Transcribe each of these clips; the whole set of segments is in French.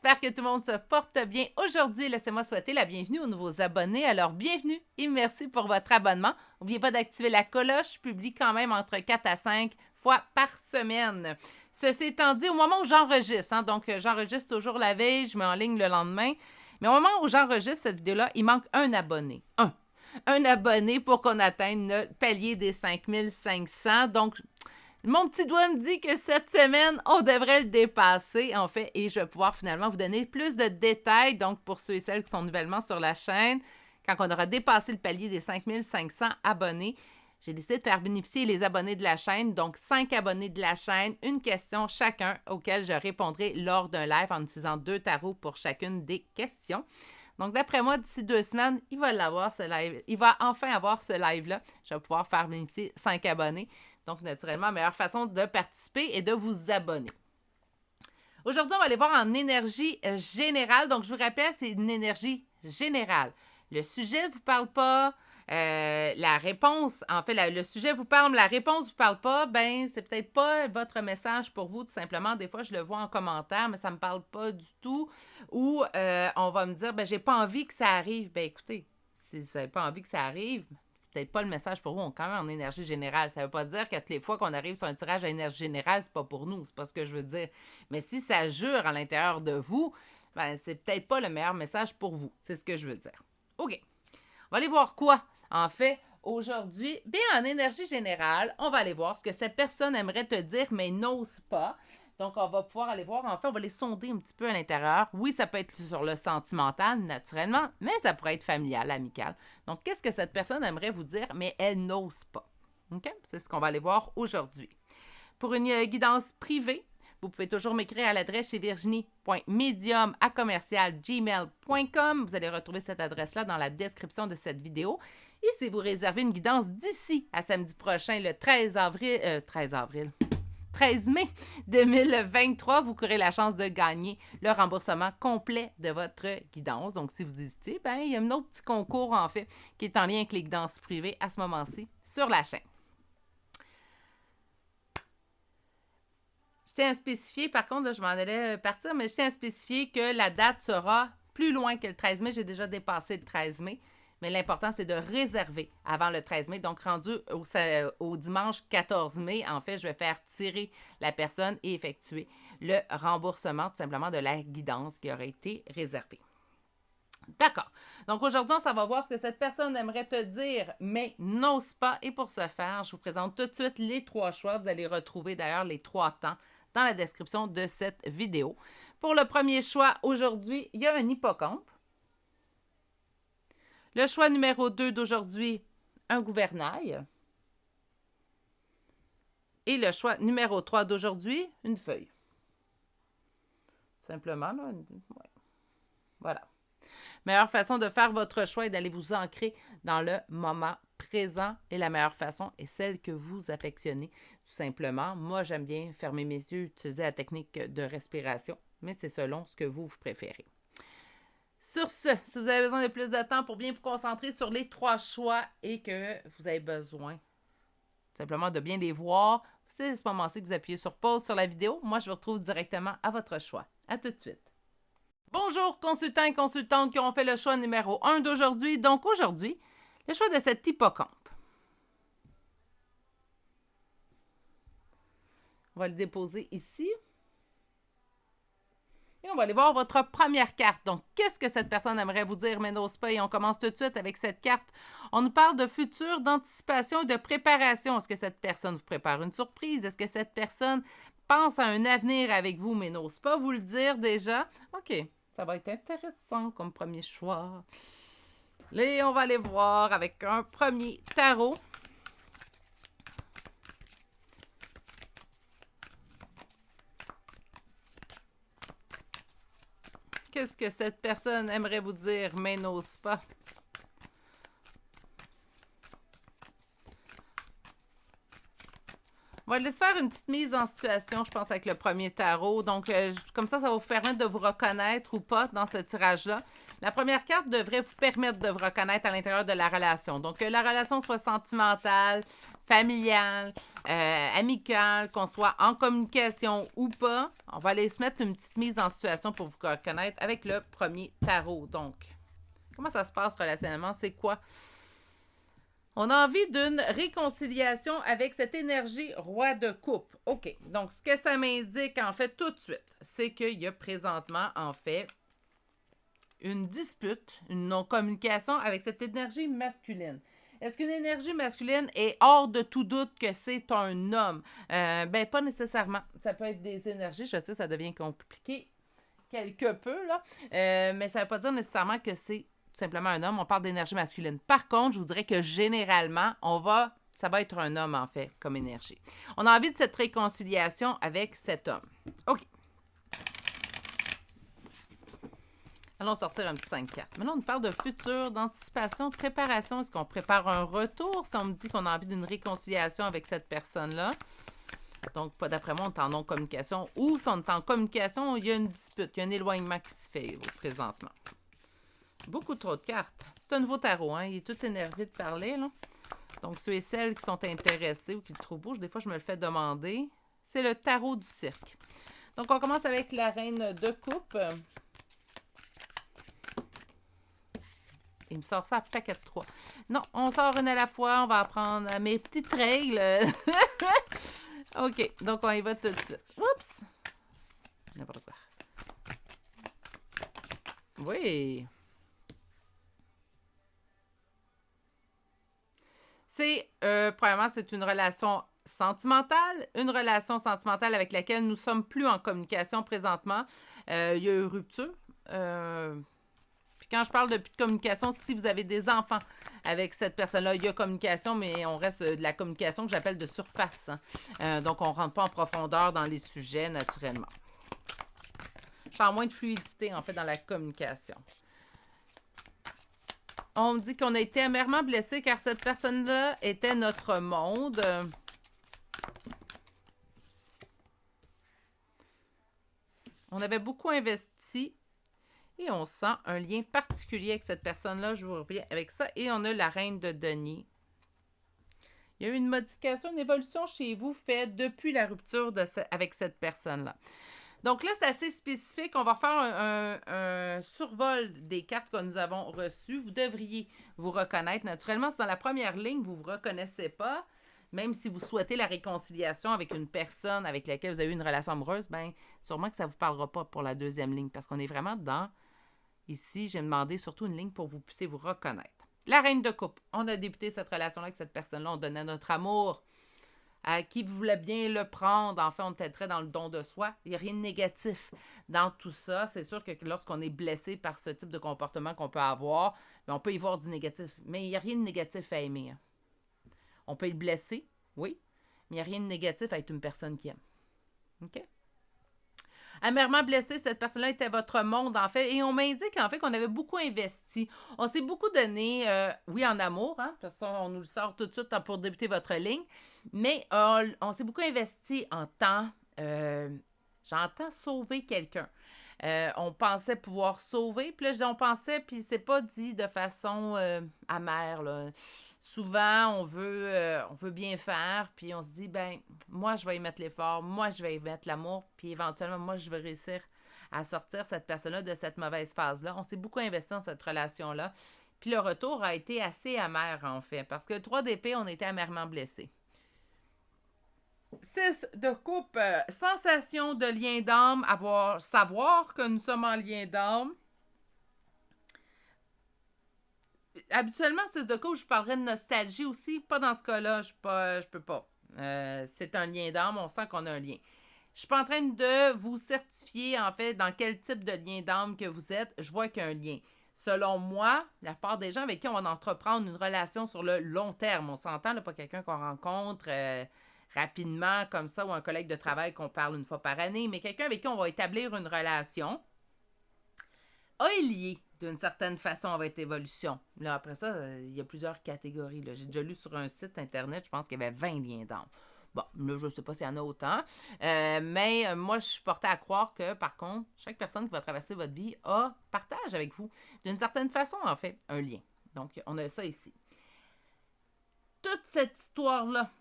J'espère que tout le monde se porte bien. Aujourd'hui, laissez-moi souhaiter la bienvenue aux nouveaux abonnés. Alors, bienvenue et merci pour votre abonnement. N'oubliez pas d'activer la cloche. Je publie quand même entre 4 à 5 fois par semaine. Ceci étant dit, au moment où j'enregistre, donc j'enregistre toujours la veille, je mets en ligne le lendemain, mais au moment où j'enregistre cette vidéo-là, il manque un abonné. Un abonné pour qu'on atteigne le palier des 5500. Donc, mon petit doigt me dit que cette semaine, on devrait le dépasser, en fait, et je vais pouvoir finalement vous donner plus de détails. Donc, pour ceux et celles qui sont nouvellement sur la chaîne, quand on aura dépassé le palier des 5500 abonnés, j'ai décidé de faire bénéficier les abonnés de la chaîne, donc 5 abonnés de la chaîne, une question chacun auquel je répondrai lors d'un live en utilisant 2 tarots pour chacune des questions. Donc, d'après moi, d'ici 2 semaines, il va l'avoir ce live. Il va enfin avoir ce live-là. Je vais pouvoir faire bénéficier 5 abonnés. Donc, naturellement, la meilleure façon de participer est de vous abonner. Aujourd'hui, on va aller voir en énergie générale. Donc, je vous rappelle, c'est une énergie générale. Le sujet ne vous parle pas. La réponse, en fait, le sujet vous parle, mais la réponse ne vous parle pas, ben c'est peut-être pas votre message pour vous, tout simplement. Des fois, je le vois en commentaire, mais ça ne me parle pas du tout. Ou on va me dire, ben j'ai pas envie que ça arrive. Ben écoutez, si vous n'avez pas envie que ça arrive, c'est peut-être pas le message pour vous. On est quand même en énergie générale. Ça ne veut pas dire que toutes les fois qu'on arrive sur un tirage à énergie générale, c'est pas pour nous. C'est pas ce que je veux dire. Mais si ça jure à l'intérieur de vous, ben c'est peut-être pas le meilleur message pour vous. C'est ce que je veux dire. OK. On va aller voir quoi? En fait, aujourd'hui, bien en énergie générale, on va aller voir ce que cette personne aimerait te dire, mais n'ose pas. Donc, on va pouvoir aller voir, en fait, on va les sonder un petit peu à l'intérieur. Oui, ça peut être sur le sentimental, naturellement, mais ça pourrait être familial, amical. Donc, qu'est-ce que cette personne aimerait vous dire, mais elle n'ose pas? OK? C'est ce qu'on va aller voir aujourd'hui. Pour une guidance privée, vous pouvez toujours m'écrire à l'adresse chez virginie.medium@gmail.com. Vous allez retrouver cette adresse-là dans la description de cette vidéo. Et si vous réservez une guidance d'ici à samedi prochain, le 13 mai 2023, vous courez la chance de gagner le remboursement complet de votre guidance. Donc, si vous hésitez, ben, il y a un autre petit concours, en fait, qui est en lien avec les guidances privées à ce moment-ci sur la chaîne. Je tiens à spécifier, par contre, là, je m'en allais partir, mais je tiens à spécifier que la date sera plus loin que le 13 mai. J'ai déjà dépassé le 13 mai. Mais l'important, c'est de réserver avant le 13 mai. Donc, rendu au dimanche 14 mai, en fait, je vais faire tirer la personne et effectuer le remboursement, tout simplement, de la guidance qui aurait été réservée. D'accord. Donc, aujourd'hui, on va voir ce que cette personne aimerait te dire, mais n'ose pas. Et pour ce faire, je vous présente tout de suite les 3 choix. Vous allez retrouver d'ailleurs les 3 temps dans la description de cette vidéo. Pour le premier choix, aujourd'hui, il y a un hippocampe. Le choix numéro 2 d'aujourd'hui, un gouvernail. Et le choix numéro 3 d'aujourd'hui, une feuille. Simplement, là. Ouais. Voilà. Meilleure façon de faire votre choix est d'aller vous ancrer dans le moment présent. Et la meilleure façon est celle que vous affectionnez, tout simplement. Moi, j'aime bien fermer mes yeux, utiliser la technique de respiration, mais c'est selon ce que vous préférez. Sur ce, si vous avez besoin de plus de temps pour bien vous concentrer sur les 3 choix et que vous avez besoin simplement de bien les voir, c'est à ce moment-ci que vous appuyez sur pause sur la vidéo. Moi, je vous retrouve directement à votre choix. À tout de suite. Bonjour, consultants et consultantes qui ont fait le choix numéro 1 d'aujourd'hui. Donc, aujourd'hui, le choix de cet hippocampe. On va le déposer ici. Et on va aller voir votre première carte. Donc, qu'est-ce que cette personne aimerait vous dire, mais n'ose pas? Et on commence tout de suite avec cette carte. On nous parle de futur, d'anticipation et de préparation. Est-ce que cette personne vous prépare une surprise? Est-ce que cette personne pense à un avenir avec vous, mais n'ose pas vous le dire déjà? OK, ça va être intéressant comme premier choix. Et on va aller voir avec un premier tarot. Qu'est-ce que cette personne aimerait vous dire, mais n'ose pas? On va laisser faire une petite mise en situation, je pense, avec le premier tarot. Donc, comme ça va vous permettre de vous reconnaître ou pas dans ce tirage-là. La première carte devrait vous permettre de vous reconnaître à l'intérieur de la relation. Donc, que la relation soit sentimentale, familiale, amicale, qu'on soit en communication ou pas, on va aller se mettre une petite mise en situation pour vous reconnaître avec le premier tarot. Donc, comment ça se passe relationnellement? C'est quoi? On a envie d'une réconciliation avec cette énergie roi de coupe. OK. Donc, ce que ça m'indique, en fait, tout de suite, c'est qu'il y a présentement, en fait, une dispute, une non-communication avec cette énergie masculine. Est-ce qu'une énergie masculine est hors de tout doute que c'est un homme? Ben, pas nécessairement. Ça peut être des énergies. Je sais, ça devient compliqué quelque peu, là. Mais ça ne veut pas dire nécessairement que c'est tout simplement un homme. On parle d'énergie masculine. Par contre, je vous dirais que généralement, ça va être un homme, en fait, comme énergie. On a envie de cette réconciliation avec cet homme. OK. Allons sortir un petit 5 cartes. Maintenant, on nous parle de futur, d'anticipation, de préparation. Est-ce qu'on prépare un retour si on me dit qu'on a envie d'une réconciliation avec cette personne-là? Donc, pas d'après moi, on est en non-communication. Ou si on est en communication, il y a une dispute, il y a un éloignement qui se fait présentement. Beaucoup trop de cartes. C'est un nouveau tarot, hein? Il est tout énervé de parler, là. Donc, ceux et celles qui sont intéressés ou qui le trouvent beau, des fois, je me le fais demander. C'est le tarot du cirque. Donc, on commence avec la reine de coupe. Il me sort ça à paquet de 3. Non, on sort une à la fois. On va apprendre mes petites règles. OK, donc on y va tout de suite. Oups! N'importe quoi. Oui. Premièrement, c'est une relation sentimentale. Une relation sentimentale avec laquelle nous ne sommes plus en communication présentement. Il y a eu rupture. Quand je parle de plus de communication, si vous avez des enfants avec cette personne-là, il y a communication, mais on reste de la communication que j'appelle de surface. Hein. Donc, on ne rentre pas en profondeur dans les sujets naturellement. Je sens moins de fluidité, en fait, dans la communication. On me dit qu'on a été amèrement blessé car cette personne-là était notre monde. On avait beaucoup investi. Et on sent un lien particulier avec cette personne-là. Je vous reviens avec ça. Et on a la reine de denier. Il y a eu une modification, une évolution chez vous faite depuis la rupture avec cette personne-là. Donc là, c'est assez spécifique. On va faire un survol des cartes que nous avons reçues. Vous devriez vous reconnaître. Naturellement, si dans la première ligne, vous ne vous reconnaissez pas, même si vous souhaitez la réconciliation avec une personne avec laquelle vous avez eu une relation amoureuse, bien, sûrement que ça ne vous parlera pas pour la deuxième ligne parce qu'on est vraiment dans... Ici, j'ai demandé surtout une ligne pour que vous puissiez vous reconnaître. La reine de coupe. On a débuté cette relation-là avec cette personne-là. On donnait notre amour à qui voulait bien le prendre. Enfin, on était très dans le don de soi. Il n'y a rien de négatif dans tout ça. C'est sûr que lorsqu'on est blessé par ce type de comportement qu'on peut avoir, bien, on peut y voir du négatif. Mais il n'y a rien de négatif à aimer. Hein. On peut être blessé, oui, mais il n'y a rien de négatif à être une personne qui aime. OK? Amèrement blessé, cette personne-là était votre monde, en fait. Et on m'indique, en fait, qu'on avait beaucoup investi. On s'est beaucoup donné, oui, en amour, hein, parce qu'on nous le sort tout de suite pour débuter votre ligne. Mais on s'est beaucoup investi en temps. J'entends sauver quelqu'un. On pensait pouvoir sauver. Puis là, je dis on pensait, puis c'est pas dit de façon amère, là. Souvent, on veut bien faire, puis on se dit, ben moi, je vais y mettre l'effort, moi, je vais y mettre l'amour, puis éventuellement, moi, je vais réussir à sortir cette personne-là de cette mauvaise phase-là. On s'est beaucoup investi dans cette relation-là. Puis le retour a été assez amer, en fait, parce que le 3 d'épée, on était amèrement blessés. 6 de coupe, sensation de lien d'âme, savoir que nous sommes en lien d'âme. Habituellement, 6 de coupe, je parlerais de nostalgie aussi. Pas dans ce cas-là, je peux pas. C'est un lien d'âme, on sent qu'on a un lien. Je suis pas en train de vous certifier, en fait, dans quel type de lien d'âme que vous êtes. Je vois qu'il y a un lien. Selon moi, la part des gens avec qui on va entreprendre une relation sur le long terme, on s'entend, là, pas quelqu'un qu'on rencontre rapidement comme ça ou un collègue de travail qu'on parle une fois par année, mais quelqu'un avec qui on va établir une relation est lié d'une certaine façon avec évolution. Là, après ça, il y a plusieurs catégories. Là. J'ai déjà lu sur un site internet, je pense qu'il y avait 20 liens d'âme. Bon, là, je ne sais pas s'il y en a autant. Mais moi, je suis portée à croire que, par contre, chaque personne qui va traverser votre vie partage avec vous, d'une certaine façon, en fait, un lien. Donc, on a ça ici. Toute cette histoire-là,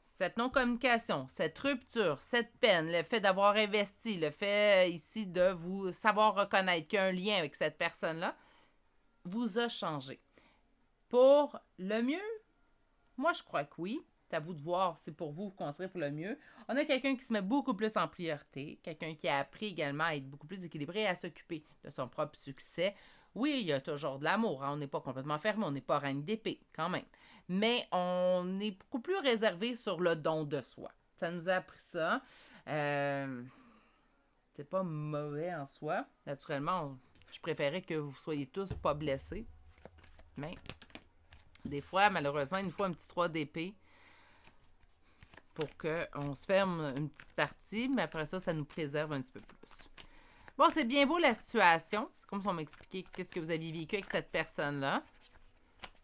cette non-communication, cette rupture, cette peine, le fait d'avoir investi, le fait ici de vous savoir reconnaître qu'il y a un lien avec cette personne-là, vous a changé. Pour le mieux, moi je crois que oui. C'est à vous de voir si pour vous construire pour le mieux. On a quelqu'un qui se met beaucoup plus en priorité, quelqu'un qui a appris également à être beaucoup plus équilibré et à s'occuper de son propre succès. Oui, il y a toujours de l'amour, hein? On n'est pas complètement fermé, on n'est pas reine d'épée quand même. Mais on est beaucoup plus réservé sur le don de soi. Ça nous a appris ça. C'est pas mauvais en soi. Naturellement, je préférais que vous soyez tous pas blessés. Mais des fois, malheureusement, il nous faut un petit 3 d'épée pour qu'on se ferme une petite partie, mais après ça, ça nous préserve un petit peu plus. Bon, c'est bien beau la situation. C'est comme si on m'expliquait qu'est-ce que vous aviez vécu avec cette personne-là.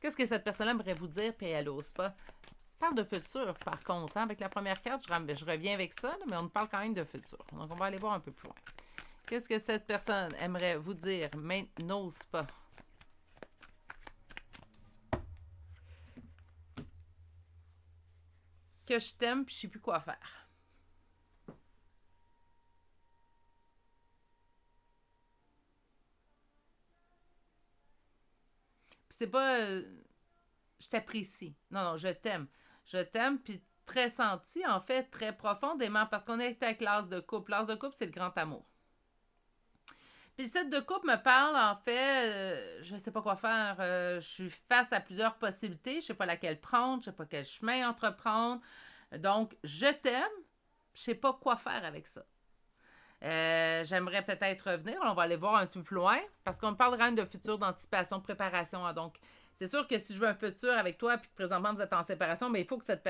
Qu'est-ce que cette personne-là aimerait vous dire, puis elle n'ose pas. Parle de futur, par contre. Hein? Avec la première carte, je reviens avec ça, là, mais on parle quand même de futur. Donc, on va aller voir un peu plus loin. Qu'est-ce que cette personne aimerait vous dire, mais n'ose pas? Que je t'aime, puis je sais plus quoi faire. Puis c'est pas... je t'apprécie. Non, je t'aime. Je t'aime, puis très senti, en fait, très profondément, parce qu'on est avec l'as de couple. L'as de couple, c'est le grand amour. Puis le 7 de coupe me parle, en fait, je ne sais pas quoi faire. Je suis face à plusieurs possibilités. Je ne sais pas laquelle prendre, je ne sais pas quel chemin entreprendre. Donc, je t'aime, je ne sais pas quoi faire avec ça. J'aimerais peut-être revenir. On va aller voir un petit peu plus loin, parce qu'on parle vraiment de futur, d'anticipation, de préparation. Hein. Donc, c'est sûr que si je veux un futur avec toi, puis que présentement vous êtes en séparation, mais il faut que cette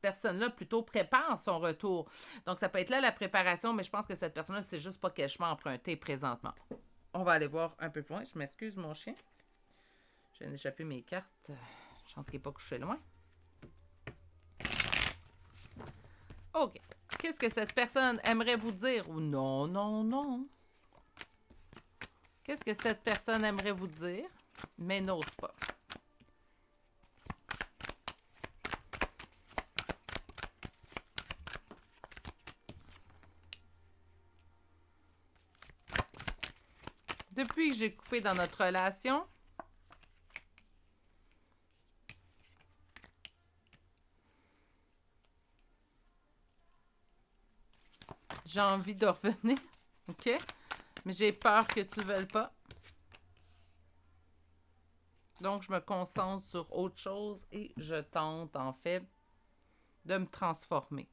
personne-là plutôt prépare son retour. Donc, ça peut être là la préparation, mais je pense que cette personne-là, c'est juste pas quel chemin emprunter présentement. On va aller voir un peu plus loin. Je m'excuse, mon chien. Je viens d'échapper mes cartes. Je pense qu'il n'est pas couché loin. OK. Qu'est-ce que cette personne aimerait vous dire? Ou non, non, non. Qu'est-ce que cette personne aimerait vous dire, mais n'ose pas? Depuis que j'ai coupé dans notre relation, j'ai envie de revenir, OK? Mais j'ai peur que tu ne veuilles pas. Donc, je me concentre sur autre chose et je tente, en fait, de me transformer.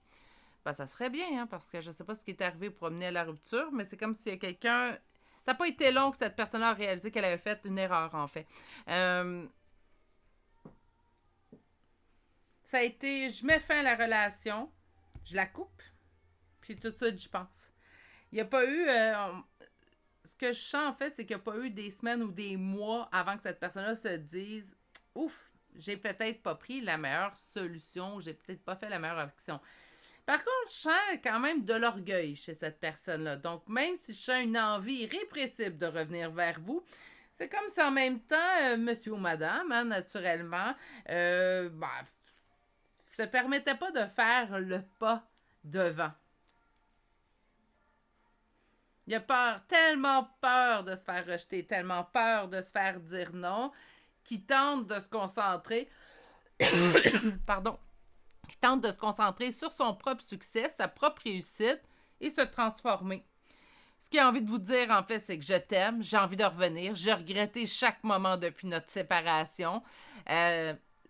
Ben, ça serait bien, hein, parce que je ne sais pas ce qui est arrivé pour amener à la rupture, mais c'est comme s'il y a quelqu'un... Ça n'a pas été long que cette personne-là a réalisé qu'elle avait fait une erreur, en fait. Ça a été... Je mets fin à la relation, je la coupe, puis tout de suite, j'y pense. Il n'y a pas eu... ce que je sens, en fait, c'est qu'il n'y a pas eu des semaines ou des mois avant que cette personne-là se dise « Ouf, j'ai peut-être pas pris la meilleure solution, j'ai peut-être pas fait la meilleure action. » Par contre, je sens quand même de l'orgueil chez cette personne-là. Donc, même si je sens une envie irrépressible de revenir vers vous, c'est comme si en même temps, monsieur ou madame, hein, naturellement, se permettait pas de faire le pas devant. Il a peur, tellement peur de se faire rejeter, tellement peur de se faire dire non, qu'il tente de se concentrer, pardon, qui tente de se concentrer sur son propre succès, sa propre réussite et se transformer. Ce qu'il a envie de vous dire, en fait, c'est que je t'aime, j'ai envie de revenir, j'ai regretté chaque moment depuis notre séparation.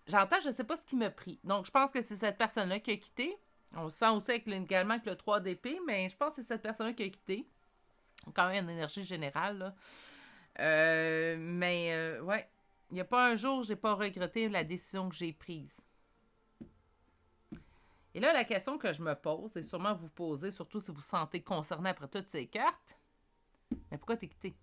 J'entends, je ne sais pas ce qui m'a pris. Donc, je pense que c'est cette personne-là qui a quitté. On le sent aussi également avec le 3 d'épée, mais je pense que c'est cette personne-là qui a quitté. Quand même une énergie générale, là. Ouais, il n'y a pas un jour où j'ai pas regretté la décision que j'ai prise. Et là, la question que je me pose, et sûrement vous poser, surtout si vous vous sentez concerné après toutes ces cartes, mais pourquoi t'es quitté?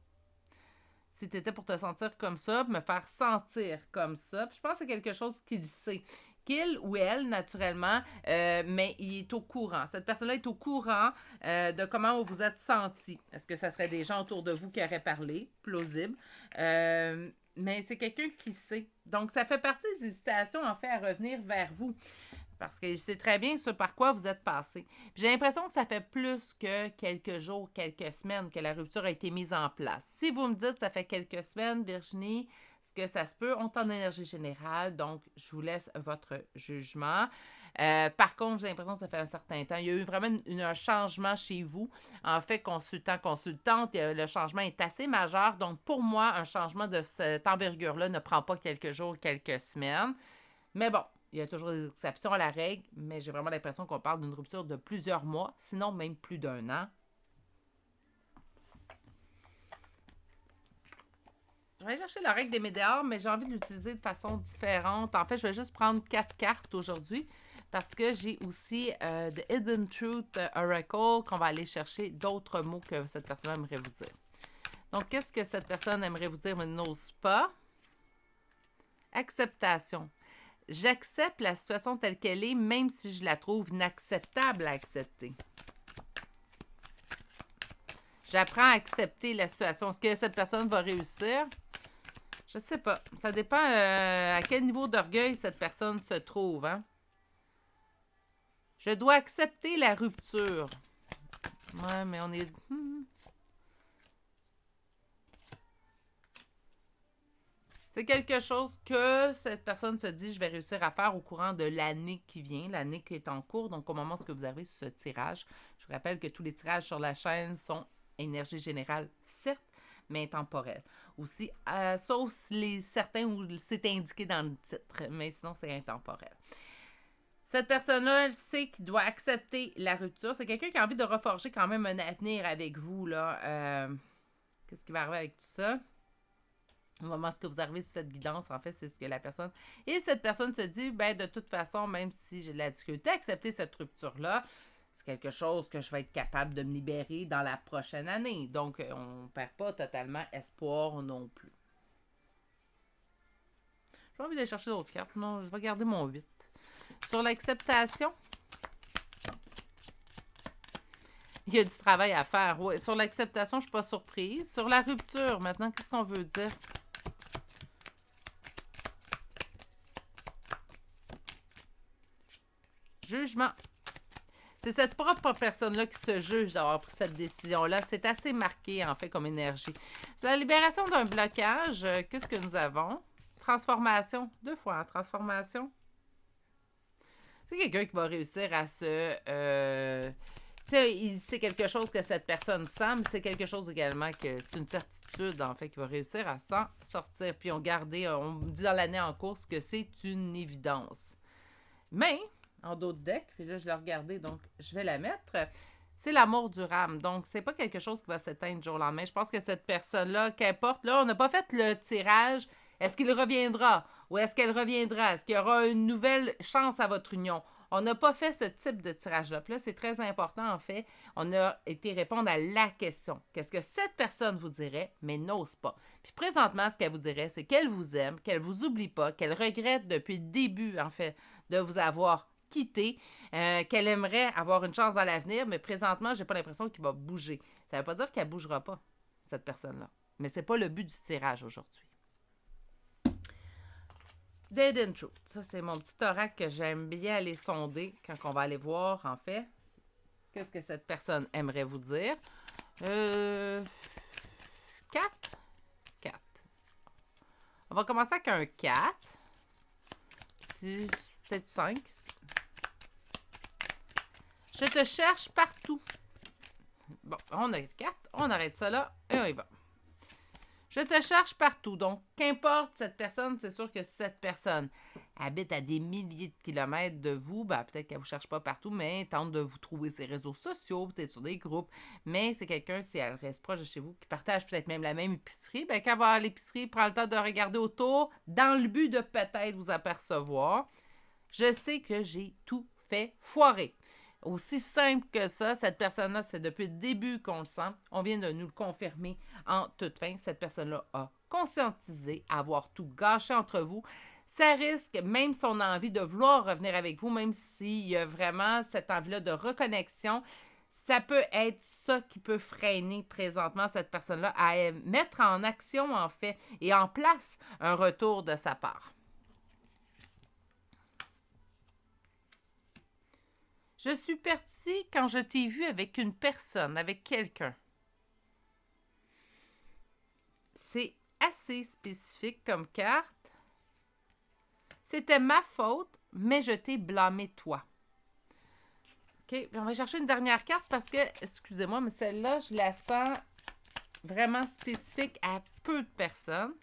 Si t'étais pour te sentir comme ça, me faire sentir comme ça, puis je pense que c'est quelque chose qu'il sait, qu'il ou elle, naturellement, mais il est au courant. Cette personne-là est au courant de comment vous vous êtes senti. Est-ce que ça serait des gens autour de vous qui auraient parlé? Plausible. Mais c'est quelqu'un qui sait. Donc, ça fait partie des hésitations, en fait, à revenir vers vous. Parce qu'il sait très bien ce par quoi vous êtes passé. J'ai l'impression que ça fait plus que quelques jours, quelques semaines que la rupture a été mise en place. Si vous me dites que ça fait quelques semaines, Virginie, est-ce que ça se peut? On est en énergie générale, donc je vous laisse votre jugement. Par contre, j'ai l'impression que ça fait un certain temps. Il y a eu vraiment un changement chez vous. En fait, consultant, consultante, le changement est assez majeur. Donc, pour moi, un changement de cette envergure-là ne prend pas quelques jours, quelques semaines. Mais bon, il y a toujours des exceptions à la règle, mais j'ai vraiment l'impression qu'on parle d'une rupture de plusieurs mois, sinon même plus d'un an. Je vais chercher la règle des médias, mais j'ai envie de l'utiliser de façon différente. En fait, je vais juste prendre 4 cartes aujourd'hui parce que j'ai aussi The Hidden Truth Oracle qu'on va aller chercher d'autres mots que cette personne aimerait vous dire. Donc, qu'est-ce que cette personne aimerait vous dire mais n'ose pas? Acceptation. J'accepte la situation telle qu'elle est, même si je la trouve inacceptable à accepter. J'apprends à accepter la situation. Est-ce que cette personne va réussir? Je ne sais pas. Ça dépend à quel niveau d'orgueil cette personne se trouve. Hein? Je dois accepter la rupture. Ouais, mais on est... C'est quelque chose que cette personne se dit, je vais réussir à faire au courant de l'année qui vient, l'année qui est en cours. Donc, au moment où vous arrivez sur ce tirage, je vous rappelle que tous les tirages sur la chaîne sont énergie générale, certes, mais intemporelle. Aussi, sauf certains où c'est indiqué dans le titre, mais sinon, c'est intemporel. Cette personne-là, elle sait qu'il doit accepter la rupture. C'est quelqu'un qui a envie de reforger quand même un avenir avec vous, là. Qu'est-ce qui va arriver avec tout ça? Au moment où vous arrivez sur cette guidance, en fait, c'est ce que la personne... Et cette personne se dit, ben de toute façon, même si j'ai de la difficulté à accepter cette rupture-là, c'est quelque chose que je vais être capable de me libérer dans la prochaine année. Donc, on ne perd pas totalement espoir non plus. J'ai envie d'aller chercher d'autres cartes. Non, je vais garder mon 8. Sur l'acceptation, il y a du travail à faire. Ouais, sur l'acceptation, je ne suis pas surprise. Sur la rupture, maintenant, qu'est-ce qu'on veut dire? Jugement. C'est cette propre personne-là qui se juge d'avoir pris cette décision-là. C'est assez marqué, en fait, comme énergie. C'est la libération d'un blocage. Qu'est-ce que nous avons? Transformation. 2 fois, hein, transformation. C'est quelqu'un qui va réussir à se... tu sais, c'est quelque chose que cette personne sent, mais c'est quelque chose également que c'est une certitude, en fait, qui va réussir à s'en sortir. Puis on dit dans l'année en cours que c'est une évidence. Mais... en d'autres decks, puis là, je l'ai regardé, donc je vais la mettre. C'est l'amour durable. Donc, c'est pas quelque chose qui va s'éteindre du jour au lendemain. Je pense que cette personne-là, qu'importe, là, on n'a pas fait le tirage. Est-ce qu'il reviendra? Ou est-ce qu'elle reviendra? Est-ce qu'il y aura une nouvelle chance à votre union? On n'a pas fait ce type de tirage-là. Puis là, c'est très important, en fait. On a été répondre à la question. Qu'est-ce que cette personne vous dirait, mais n'ose pas? Puis présentement, ce qu'elle vous dirait, c'est qu'elle vous aime, qu'elle vous oublie pas, qu'elle regrette depuis le début, en fait, de vous avoir quitté, qu'elle aimerait avoir une chance dans l'avenir, mais présentement, j'ai pas l'impression qu'il va bouger. Ça veut pas dire qu'elle bougera pas, cette personne-là. Mais c'est pas le but du tirage aujourd'hui. The Hidden Truth. Ça, c'est mon petit oracle que j'aime bien aller sonder quand on va aller voir, en fait, qu'est-ce que cette personne aimerait vous dire. 4. 4. On va commencer avec un 4. Peut-être 5. Je te cherche partout. Bon, on a 4. On arrête ça là et on y va. Je te cherche partout. Donc, qu'importe cette personne, c'est sûr que si cette personne habite à des milliers de kilomètres de vous, ben, peut-être qu'elle ne vous cherche pas partout, mais tente de vous trouver ses réseaux sociaux, peut-être sur des groupes. Mais c'est quelqu'un, si elle reste proche de chez vous, qui partage peut-être même la même épicerie, ben, quand elle va à l'épicerie, prend le temps de regarder autour dans le but de peut-être vous apercevoir. Je sais que j'ai tout fait foirer. Aussi simple que ça, cette personne-là, c'est depuis le début qu'on le sent. On vient de nous le confirmer en toute fin. Cette personne-là a conscientisé, avoir tout gâché entre vous. Ça risque, même son envie de vouloir revenir avec vous, même s'il y a vraiment cette envie-là de reconnexion, ça peut être ça qui peut freiner présentement cette personne-là à mettre en action, en fait, et en place un retour de sa part. Je suis partie quand je t'ai vu avec une personne, avec quelqu'un. C'est assez spécifique comme carte. C'était ma faute, mais je t'ai blâmé toi. OK, on va chercher une dernière carte parce que, excusez-moi, mais celle-là, je la sens vraiment spécifique à peu de personnes.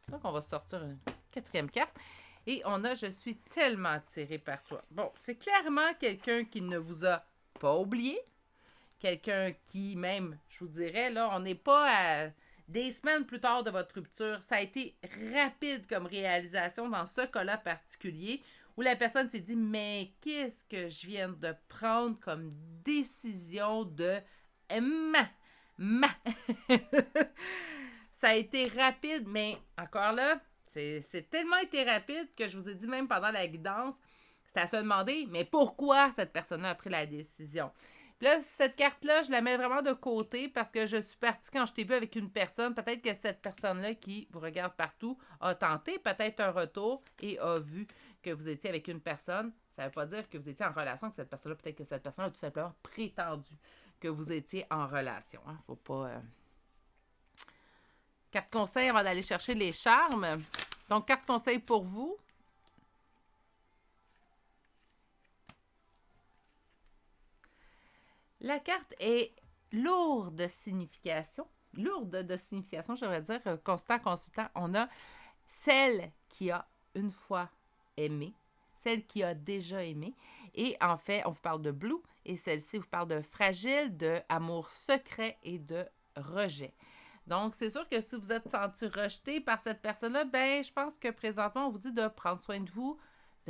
Donc, on va sortir une quatrième carte. Et on a « Je suis tellement attirée par toi ». Bon, c'est clairement quelqu'un qui ne vous a pas oublié. Quelqu'un qui, même, je vous dirais, là, on n'est pas à des semaines plus tard de votre rupture. Ça a été rapide comme réalisation dans ce cas-là particulier où la personne s'est dit « Mais qu'est-ce que je viens de prendre comme décision de ma. » Ça a été rapide, mais encore là, c'est tellement été rapide que je vous ai dit même pendant la guidance, c'était à se demander « Mais pourquoi cette personne-là a pris la décision? » Puis là, cette carte-là, je la mets vraiment de côté parce que je suis partie quand je t'ai vu avec une personne. Peut-être que cette personne-là qui vous regarde partout a tenté peut-être un retour et a vu que vous étiez avec une personne. Ça ne veut pas dire que vous étiez en relation avec cette personne-là. Peut-être que cette personne a tout simplement prétendu que vous étiez en relation. Hein? Faut pas... Carte conseil avant d'aller chercher les charmes. Donc, carte conseil pour vous. La carte est lourde de signification. Lourde de signification, j'aimerais dire, constant, consultant. On a celle qui a une fois aimé, celle qui a déjà aimé. Et en fait, on vous parle de Blue. Et celle-ci vous parle de fragile, de amour secret et de rejet. Donc, c'est sûr que si vous êtes senti rejeté par cette personne-là, ben, je pense que présentement, on vous dit de prendre soin de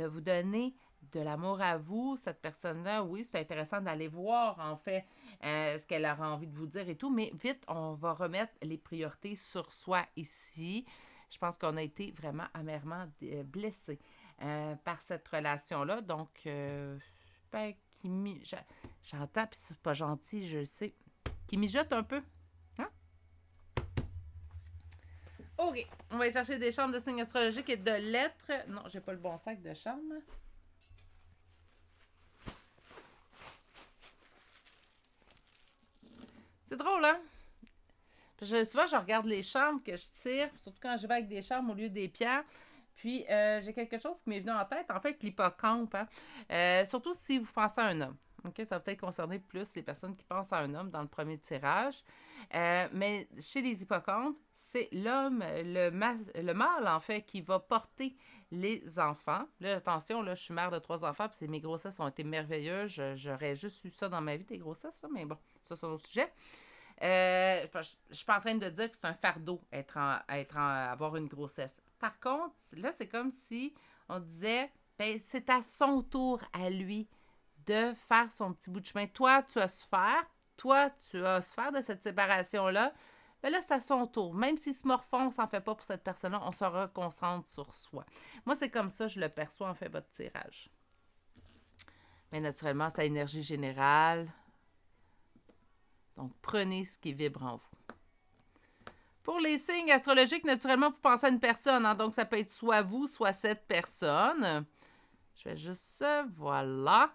vous donner de l'amour à vous. Cette personne-là, oui, c'est intéressant d'aller voir, en fait, ce qu'elle aura envie de vous dire et tout, mais vite, on va remettre les priorités sur soi ici. Je pense qu'on a été vraiment amèrement blessés par cette relation-là. Donc, ben, j'entends, puis c'est pas gentil, je le sais, qui mijote un peu. OK, on va aller chercher des charmes de signes astrologiques et de lettres. Non, j'ai pas le bon sac de charmes. C'est drôle, hein? Souvent, je regarde les charmes que je tire, surtout quand je vais avec des charmes au lieu des pierres. Puis, j'ai quelque chose qui m'est venu en tête, en fait, l'hippocampe. Hein? Surtout si vous pensez à un homme. OK, ça va peut-être concerner plus les personnes qui pensent à un homme dans le premier tirage. Mais chez les hippocampes, c'est l'homme, le mâle, en fait, qui va porter les enfants. Là, attention, là, je suis mère de 3 enfants, puis mes grossesses ont été merveilleuses. J'aurais juste eu ça dans ma vie, des grossesses, ça, mais bon, ça, c'est un autre sujet. Je ne suis pas en train de dire que c'est un fardeau avoir une grossesse. Par contre, là, c'est comme si on disait, ben, c'est à son tour à lui de faire son petit bout de chemin. Toi, tu as souffert. Toi, tu as souffert de cette séparation-là. Ben là, c'est à son tour. Même si ce morphon, on s'en fait pas pour cette personne-là, on se reconcentre sur soi. Moi, c'est comme ça, je le perçois, en fait, votre tirage. Mais naturellement, c'est énergie générale. Donc, prenez ce qui vibre en vous. Pour les signes astrologiques, naturellement, vous pensez à une personne. Hein? Donc, ça peut être soit vous, soit cette personne. Je vais juste ça. Voilà.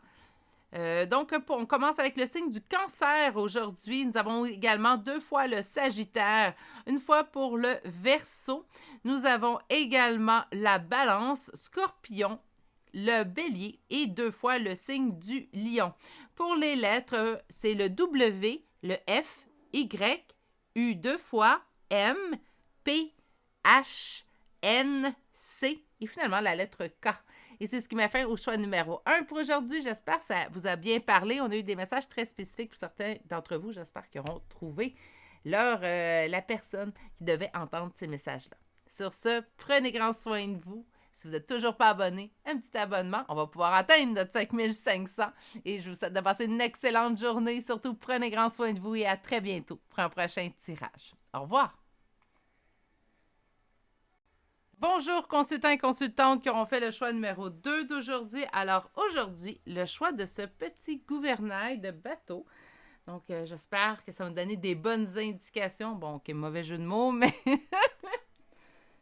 Donc, on commence avec le signe du Cancer aujourd'hui. Nous avons également 2 fois le Sagittaire, une fois pour le Verseau. Nous avons également la Balance, Scorpion, le Bélier et 2 fois le signe du Lion. Pour les lettres, c'est le W, le F, Y, U 2 fois, M, P, H, N, C et finalement la lettre K. Et c'est ce qui m'a fait au choix numéro 1 pour aujourd'hui. J'espère que ça vous a bien parlé. On a eu des messages très spécifiques pour certains d'entre vous. J'espère qu'ils auront trouvé la personne qui devait entendre ces messages-là. Sur ce, prenez grand soin de vous. Si vous n'êtes toujours pas abonné, un petit abonnement. On va pouvoir atteindre notre 5500. Et je vous souhaite de passer une excellente journée. Surtout, prenez grand soin de vous et à très bientôt pour un prochain tirage. Au revoir! Bonjour consultants et consultantes qui auront fait le choix numéro 2 d'aujourd'hui. Alors aujourd'hui, le choix de ce petit gouvernail de bateau. Donc j'espère que ça va nous donner des bonnes indications. Bon, ok, mauvais jeu de mots, mais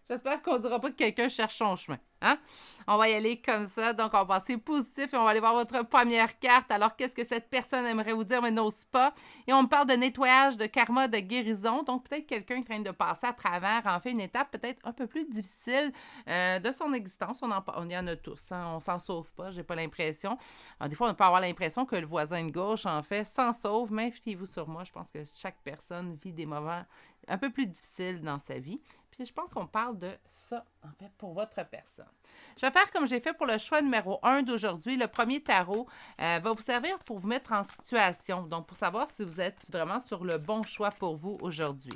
j'espère qu'on ne dira pas que quelqu'un cherche son chemin. Hein? On va y aller comme ça. Donc, on va passer positif et on va aller voir votre première carte. Alors, qu'est-ce que cette personne aimerait vous dire mais n'ose pas? Et on me parle de nettoyage, de karma, de guérison. Donc, peut-être quelqu'un train de passer à travers, en fait, une étape peut-être un peu plus difficile de son existence. On y en a tous. Hein? On s'en sauve pas, j'ai pas l'impression. Alors, des fois, on peut avoir l'impression que le voisin de gauche, en fait, s'en sauve. Mais fiez-vous sur moi, je pense que chaque personne vit des moments un peu plus difficiles dans sa vie. Puis je pense qu'on parle de ça, en fait, pour votre personne. Je vais faire comme j'ai fait pour le choix numéro 1 d'aujourd'hui. Le premier tarot va vous servir pour vous mettre en situation, donc pour savoir si vous êtes vraiment sur le bon choix pour vous aujourd'hui.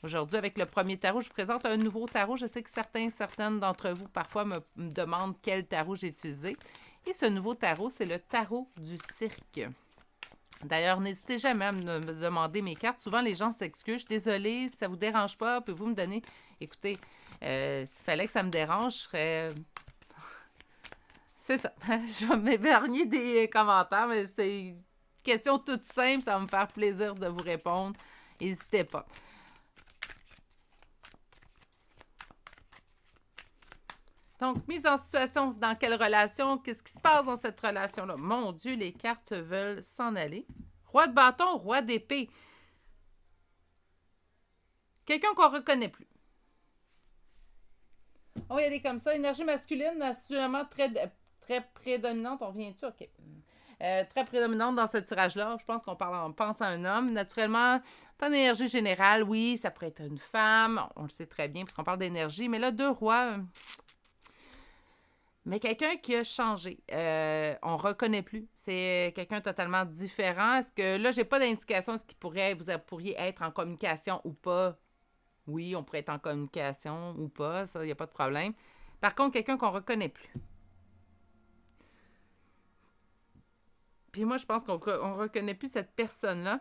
Aujourd'hui, avec le premier tarot, je vous présente un nouveau tarot. Je sais que certaines d'entre vous, parfois, me demandent quel tarot j'ai utilisé. Et ce nouveau tarot, c'est le tarot du cirque. D'ailleurs, n'hésitez jamais à me demander mes cartes. Souvent, les gens s'excusent. Je suis désolée, si ça ne vous dérange pas, pouvez-vous me donner... Écoutez, s'il fallait que ça me dérange, je serais... C'est ça. Je vais m'épargner des commentaires, mais c'est une question toute simple. Ça va me faire plaisir de vous répondre. N'hésitez pas. Donc, mise en situation, dans quelle relation? Qu'est-ce qui se passe dans cette relation-là? Mon Dieu, les cartes veulent s'en aller. Roi de bâton, roi d'épée. Quelqu'un qu'on ne reconnaît plus. On va y aller comme ça. Énergie masculine, assurément très prédominante. On revient-tu? OK. Très prédominante dans ce tirage-là. Je pense qu'on pense à un homme. Naturellement, en énergie générale, oui, ça pourrait être une femme. On le sait très bien puisqu'on parle d'énergie. Mais là, deux rois... Mais quelqu'un qui a changé, on ne reconnaît plus. C'est quelqu'un totalement différent. Est-ce que là, j'ai pas d'indication de ce qui vous pourriez être en communication ou pas? Oui, on pourrait être en communication ou pas, ça, il n'y a pas de problème. Par contre, quelqu'un qu'on ne reconnaît plus. Puis moi, je pense qu'on ne reconnaît plus cette personne-là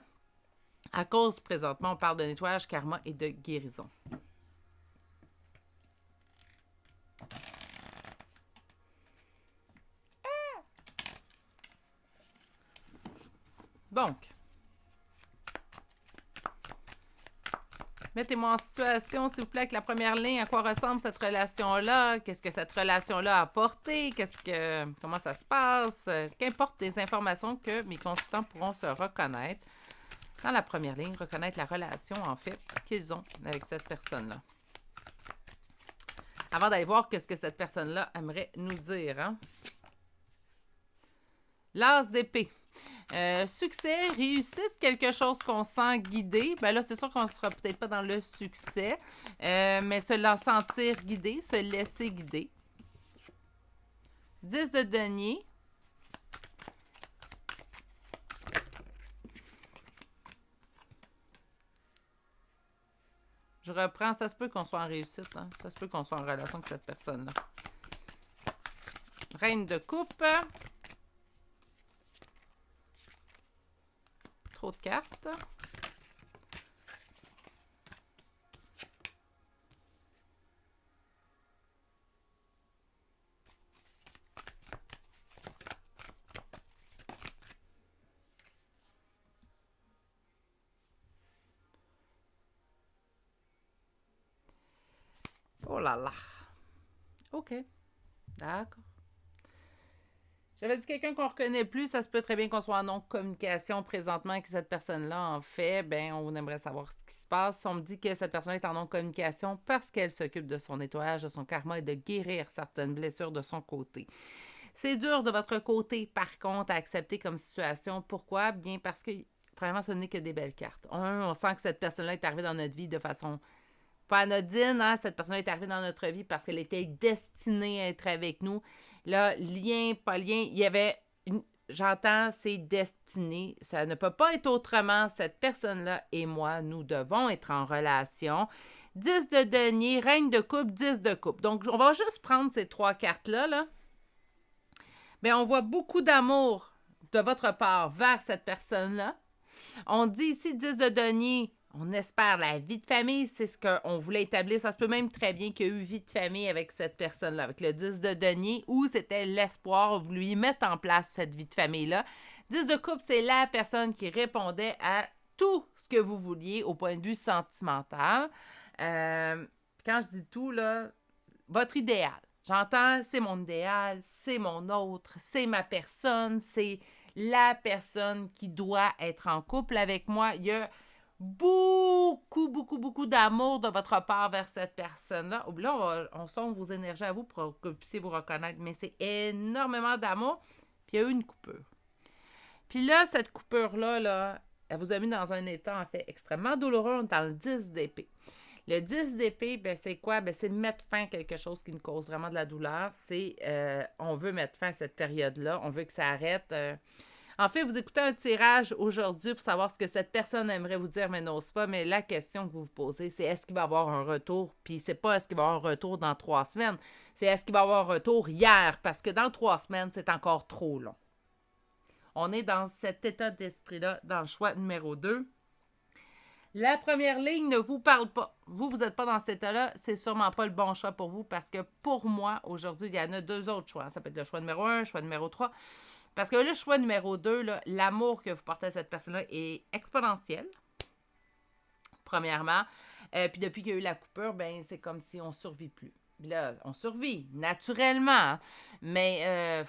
à cause, présentement, on parle de nettoyage, karma et de guérison. Donc, mettez-moi en situation, s'il vous plaît, avec la première ligne. À quoi ressemble cette relation-là? Qu'est-ce que cette relation-là a apporté? Comment ça se passe? Qu'importe des informations que mes consultants pourront se reconnaître. Dans la première ligne, reconnaître la relation, en fait, qu'ils ont avec cette personne-là. Avant d'aller voir qu'est-ce que cette personne-là aimerait nous dire. Hein? L'as d'épée. Succès, réussite, quelque chose qu'on sent guidé. Ben là, c'est sûr qu'on ne sera peut-être pas dans le succès, mais se sentir guidé, se laisser guider. 10 de denier. Je reprends, ça se peut qu'on soit en réussite. Hein? Ça se peut qu'on soit en relation avec cette personne-là. Reine de coupe. Trop de cartes. Oh là là. OK. D'accord. J'avais dit quelqu'un qu'on ne reconnaît plus, ça se peut très bien qu'on soit en non-communication présentement et que cette personne-là, en fait, ben, on aimerait savoir ce qui se passe. On me dit que cette personne est en non-communication parce qu'elle s'occupe de son nettoyage, de son karma et de guérir certaines blessures de son côté. C'est dur de votre côté, par contre, à accepter comme situation. Pourquoi? Bien parce que, premièrement, ce n'est que des belles cartes. On sent que cette personne-là est arrivée dans notre vie de façon pas anodine, hein? Cette personne est arrivée dans notre vie parce qu'elle était destinée à être avec nous. Là, lien, pas lien, il y avait j'entends, c'est destiné. Ça ne peut pas être autrement. Cette personne-là et moi, nous devons être en relation. 10 de denier, reine de coupe, 10 de coupe. Donc, on va juste prendre ces trois cartes-là. Là. Bien, on voit beaucoup d'amour de votre part vers cette personne-là. On dit ici 10 de denier. On espère la vie de famille, c'est ce qu'on voulait établir. Ça se peut même très bien qu'il y ait eu vie de famille avec cette personne-là, avec le 10 de denier, où c'était l'espoir, vous lui mettre en place cette vie de famille-là. 10 de coupe, c'est la personne qui répondait à tout ce que vous vouliez au point de vue sentimental. Quand je dis tout, là, votre idéal. J'entends, c'est mon idéal, c'est mon autre, c'est ma personne, c'est la personne qui doit être en couple avec moi. Il y a beaucoup d'amour de votre part vers cette personne-là. Là, on sonde vos énergies à vous pour que vous puissiez vous reconnaître, mais c'est énormément d'amour, puis il y a eu une coupure. Puis là, cette coupure-là, là, elle vous a mis dans un état, en fait, extrêmement douloureux. On est dans le 10 d'épée. Le 10 d'épée, ben, c'est quoi? Ben, c'est mettre fin à quelque chose qui nous cause vraiment de la douleur. C'est, on veut mettre fin à cette période-là. On veut que ça arrête. En fait, vous écoutez un tirage aujourd'hui pour savoir ce que cette personne aimerait vous dire, mais n'ose pas. Mais la question que vous vous posez, c'est est-ce qu'il va y avoir un retour? Puis c'est pas est-ce qu'il va y avoir un retour dans 3 semaines. C'est est-ce qu'il va y avoir un retour hier? Parce que dans 3 semaines, c'est encore trop long. On est dans cet état d'esprit-là, dans le choix numéro 2. La première ligne ne vous parle pas. Vous n'êtes pas dans cet état-là, c'est sûrement pas le bon choix pour vous parce que pour moi, aujourd'hui, il y en a 2 autres choix. Ça peut être le choix numéro 1, le choix numéro 3. Parce que le choix numéro 2, là, l'amour que vous portez à cette personne-là est exponentiel, premièrement. Puis depuis qu'il y a eu la coupure, ben c'est comme si on ne survit plus. Là, on survit naturellement, hein, mais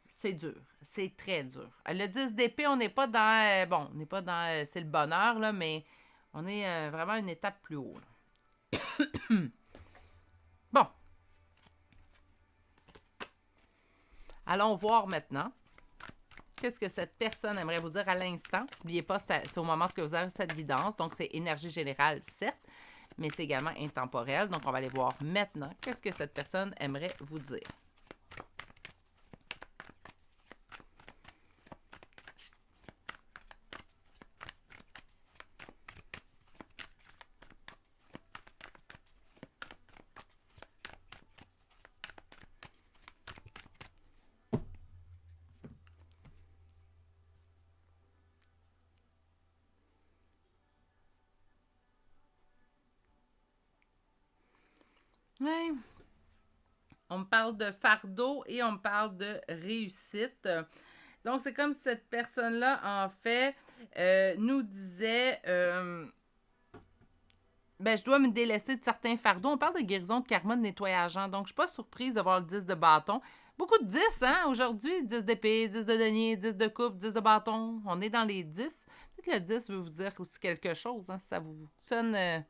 c'est dur. C'est très dur. Le 10 d'épée, on n'est pas dans... on n'est pas dans... c'est le bonheur, là, mais on est vraiment une étape plus haut. Bon. Allons voir maintenant. Qu'est-ce que cette personne aimerait vous dire à l'instant? N'oubliez pas, c'est au moment où vous avez cette guidance. Donc, c'est énergie générale, certes, mais c'est également intemporel. Donc, on va aller voir maintenant qu'est-ce que cette personne aimerait vous dire. Oui. On me parle de fardeau et on me parle de réussite. Donc, c'est comme si cette personne-là, en fait, nous disait... je dois me délaisser de certains fardeaux. On parle de guérison, de karma, de nettoyage. Donc, je ne suis pas surprise de voir le 10 de bâton. Beaucoup de 10, hein, aujourd'hui. 10 d'épée, 10 de denier, 10 de coupe, 10 de bâton. On est dans les 10. Peut-être que le 10 veut vous dire aussi quelque chose. Hein, si ça vous sonne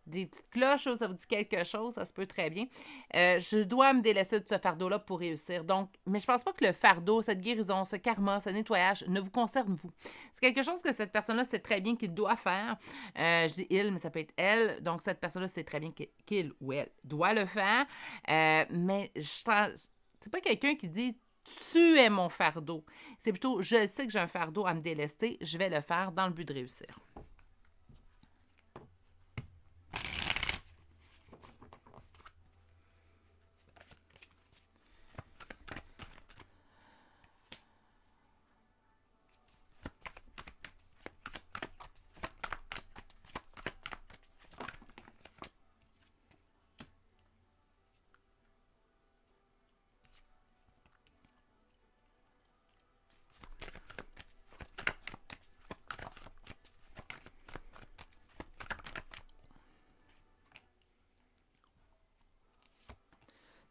des petites cloches, ça vous dit quelque chose, ça se peut très bien. Je dois me délaisser de ce fardeau-là pour réussir. Donc, mais je pense pas que le fardeau, cette guérison, ce karma, ce nettoyage ne vous concerne vous. C'est quelque chose que cette personne-là sait très bien qu'il doit faire. Je dis il, mais ça peut être elle. Donc, cette personne-là sait très bien qu'il ou elle doit le faire. Mais c'est pas quelqu'un qui dit tu es mon fardeau. C'est plutôt je sais que j'ai un fardeau à me délester, je vais le faire dans le but de réussir.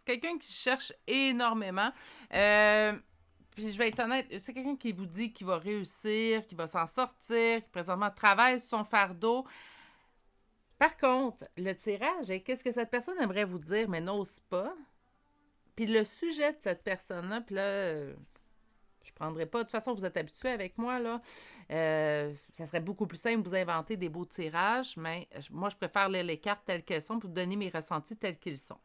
Quelqu'un qui cherche énormément. Puis je vais être honnête, c'est quelqu'un qui vous dit qu'il va réussir, qu'il va s'en sortir, qui présentement travaille sur son fardeau. Par contre, le tirage, qu'est-ce que cette personne aimerait vous dire, mais n'ose pas? Puis le sujet de cette personne-là, puis là, je prendrai pas. De toute façon, vous êtes habitué avec moi, là. Ça serait beaucoup plus simple de vous inventer des beaux tirages, mais moi, je préfère lire les cartes telles qu'elles sont pour vous donner mes ressentis tels qu'ils sont.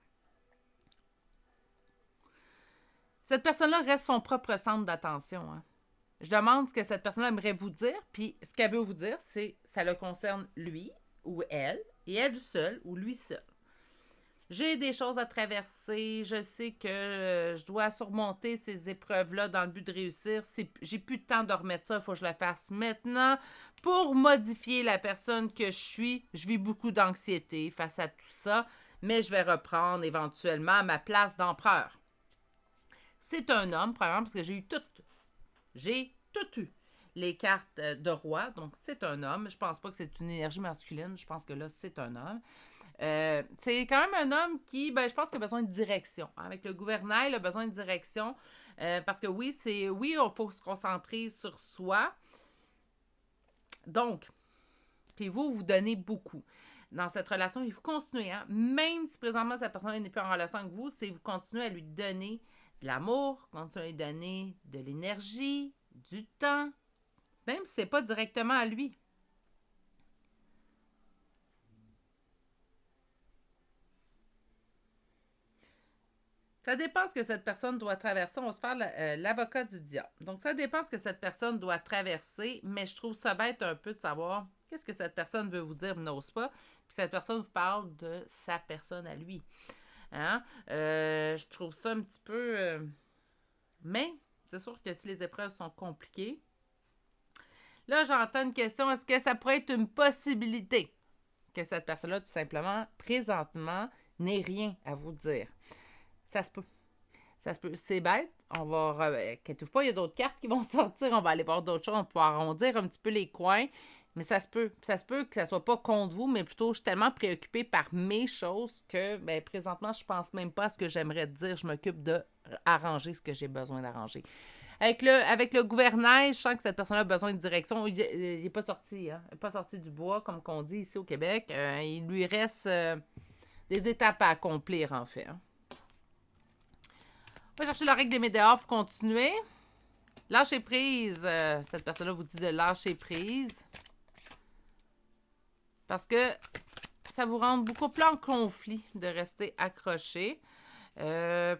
Cette personne-là reste son propre centre d'attention. Hein. Je demande ce que cette personne-là aimerait vous dire, puis ce qu'elle veut vous dire, c'est ça le concerne lui ou elle, et elle seule ou lui seul. J'ai des choses à traverser, je sais que je dois surmonter ces épreuves-là dans le but de réussir. J'ai plus de temps de remettre ça, il faut que je le fasse maintenant. Pour modifier la personne que je suis, je vis beaucoup d'anxiété face à tout ça, mais je vais reprendre éventuellement ma place d'empereur. C'est un homme, premièrement, parce que j'ai tout eu. Les cartes de roi, donc c'est un homme. Je pense pas que c'est une énergie masculine, je pense que là, c'est un homme. C'est quand même un homme qui, je pense qu'il a besoin de direction. Avec le gouvernail, il a besoin de direction. Parce que oui, il faut se concentrer sur soi. Donc, puis vous donnez beaucoup. Dans cette relation, il faut continuer. Hein? Même si présentement, cette personne n'est plus en relation avec vous, c'est vous continuez à lui donner de l'amour, continuez à lui donner de l'énergie, du temps, même si ce n'est pas directement à lui. Ça dépend ce que cette personne doit traverser. On va se faire l'avocat du diable. Donc, ça dépend ce que cette personne doit traverser, mais je trouve ça bête un peu de savoir qu'est-ce que cette personne veut vous dire, mais n'ose pas. Puis cette personne vous parle de sa personne à lui. Hein? Je trouve ça un petit peu... Mais, c'est sûr que si les épreuves sont compliquées, là, j'entends une question, est-ce que ça pourrait être une possibilité que cette personne-là, tout simplement, présentement, n'ait rien à vous dire? Ça se peut. Ça se peut. C'est bête. On va... Inquiétez-vous pas, il y a d'autres cartes qui vont sortir. On va aller voir d'autres choses. On va pouvoir arrondir un petit peu les coins. Mais ça se peut. Ça se peut que ça soit pas contre vous, mais plutôt, je suis tellement préoccupée par mes choses que, présentement, je pense même pas à ce que j'aimerais dire. Je m'occupe d'arranger ce que j'ai besoin d'arranger. Avec le gouvernail, je sens que cette personne a besoin de direction. Il n'est pas sorti, hein? Il n'est pas sorti du bois, comme qu'on dit ici au Québec. Il lui reste des étapes à accomplir, en fait. Hein? On va chercher la règle des météores pour continuer. Lâcher prise. Cette personne-là vous dit de lâcher prise. Parce que ça vous rend beaucoup plus en conflit de rester accroché.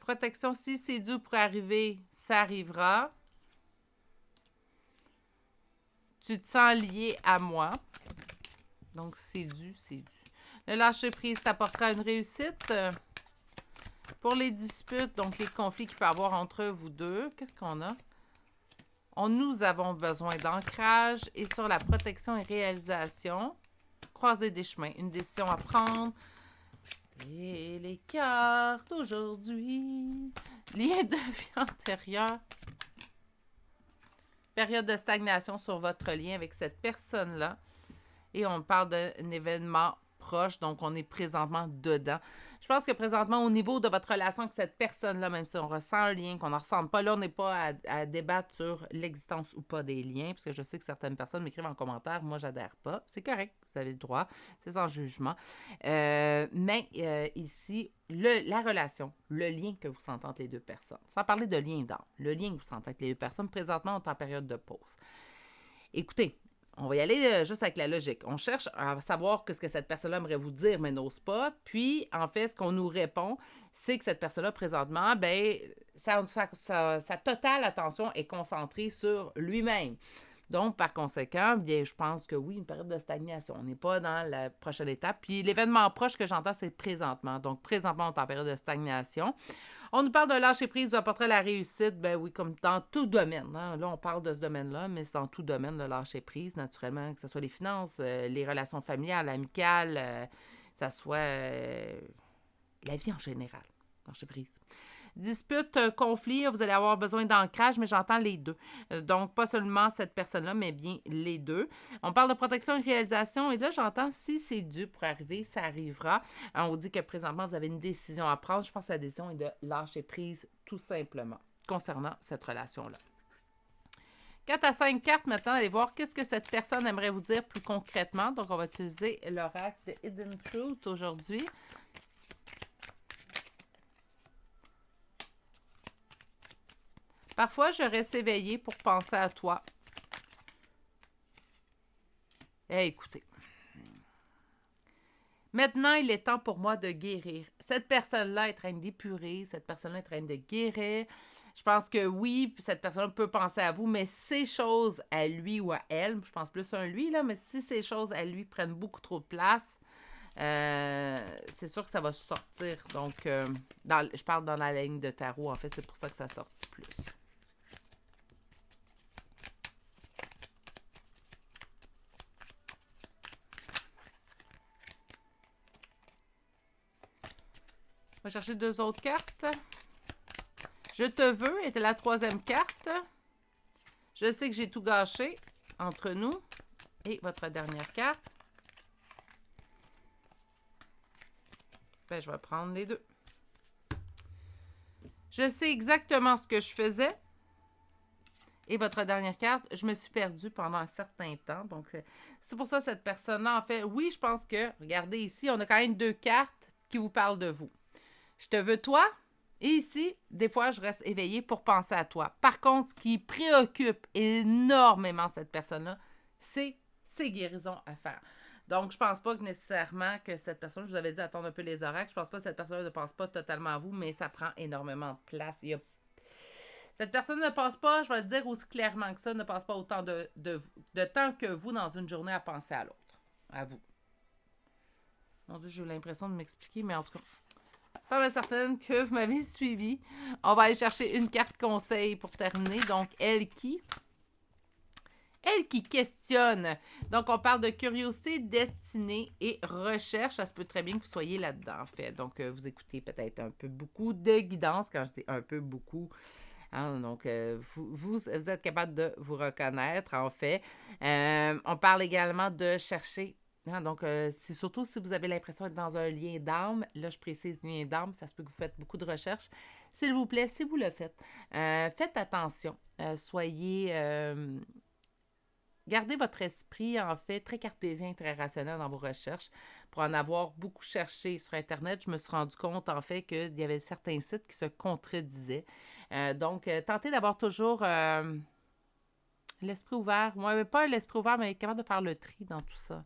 Protection, si c'est dû pour arriver, ça arrivera. Tu te sens lié à moi. Donc, c'est dû, c'est dû. Le lâcher prise t'apportera une réussite. Pour les disputes, donc les conflits qu'il peut y avoir entre vous deux, qu'est-ce qu'on a? Nous avons besoin d'ancrage et sur la protection et réalisation, croiser des chemins, une décision à prendre. Et les cartes aujourd'hui, lien de vie antérieure, période de stagnation sur votre lien avec cette personne-là. Et on parle d'un événement proche, donc on est présentement dedans. Je pense que présentement, au niveau de votre relation avec cette personne-là, même si on ressent un lien, qu'on n'en ressent pas, là, on n'est pas à débattre sur l'existence ou pas des liens, parce que je sais que certaines personnes m'écrivent en commentaire, moi, j'adhère pas. C'est correct, vous avez le droit, c'est sans jugement. Mais ici, la relation, le lien que vous sentez entre les deux personnes, sans parler de lien d'âme, le lien que vous sentez avec les deux personnes, présentement, on est en période de pause. Écoutez, on va y aller juste avec la logique. On cherche à savoir ce que cette personne-là aimerait vous dire, mais n'ose pas. Puis, en fait, ce qu'on nous répond, c'est que cette personne-là, présentement, sa totale attention est concentrée sur lui-même. Donc, par conséquent, je pense que oui, une période de stagnation. On n'est pas dans la prochaine étape. Puis, l'événement proche que j'entends, c'est présentement. Donc, présentement, on est en période de stagnation. On nous parle de lâcher prise, d'apporter la réussite, oui, comme dans tout domaine. Hein. Là, on parle de ce domaine-là, mais c'est dans tout domaine de lâcher prise, naturellement, que ce soit les finances, les relations familiales, amicales, que ce soit la vie en général. Lâcher prise. Dispute, conflit, vous allez avoir besoin d'ancrage, mais j'entends les deux. Donc, pas seulement cette personne-là, mais bien les deux. On parle de protection et réalisation, et là, j'entends si c'est dû pour arriver, ça arrivera. On vous dit que présentement, vous avez une décision à prendre. Je pense que la décision est de lâcher prise, tout simplement, concernant cette relation-là. 4 à 5 cartes maintenant, allez voir qu'est-ce que cette personne aimerait vous dire plus concrètement. Donc, on va utiliser l'oracle de Hidden Truth aujourd'hui. Parfois, je reste éveillée pour penser à toi. Écoutez. Maintenant, il est temps pour moi de guérir. Cette personne-là est en train d'épurer, cette personne-là est en train de guérir. Je pense que oui, cette personne peut penser à vous, mais ces choses à lui ou à elle, je pense plus à un lui, là, mais si ces choses à lui prennent beaucoup trop de place, c'est sûr que ça va sortir. Donc, je parle dans la ligne de tarot, en fait, c'est pour ça que ça sortit plus. On va chercher 2 autres cartes. Je te veux était la 3e carte. Je sais que j'ai tout gâché entre nous. Et votre dernière carte. Ben, je vais prendre les 2. Je sais exactement ce que je faisais. Et votre dernière carte, je me suis perdue pendant un certain temps. Donc, c'est pour ça que cette personne-là, en fait, oui, je pense que, regardez ici, on a quand même 2 cartes qui vous parlent de vous. Je te veux toi. Et ici, des fois, je reste éveillée pour penser à toi. Par contre, ce qui préoccupe énormément cette personne-là, c'est ses guérisons à faire. Donc, je pense pas que nécessairement que cette personne, je vous avais dit attendre un peu les oracles, je pense pas que cette personne ne pense pas totalement à vous, mais ça prend énormément de place. Cette personne ne passe pas, je vais le dire aussi clairement que ça, ne passe pas autant de temps que vous dans une journée à penser à l'autre. À vous. Mon Dieu, j'ai eu l'impression de m'expliquer, mais en tout cas, pas mal certaine que vous m'avez suivi. On va aller chercher une carte conseil pour terminer. Donc, elle qui questionne. Donc, on parle de curiosité, destinée et recherche. Ça se peut très bien que vous soyez là-dedans, en fait. Donc, vous écoutez peut-être un peu beaucoup de guidance. Quand je dis un peu beaucoup, hein, donc, vous êtes capable de vous reconnaître, en fait. On parle également de chercher. Hein, donc, c'est surtout si vous avez l'impression d'être dans un lien d'âme. Là, je précise lien d'âme. Ça se peut que vous faites beaucoup de recherches. S'il vous plaît, si vous le faites, faites attention. Soyez... Gardez votre esprit, en fait, très cartésien, très rationnel dans vos recherches. Pour en avoir beaucoup cherché sur Internet, je me suis rendu compte, en fait, qu'il y avait certains sites qui se contredisaient. Donc, tentez d'avoir toujours l'esprit ouvert. Moi, pas l'esprit ouvert, mais capable de faire le tri dans tout ça.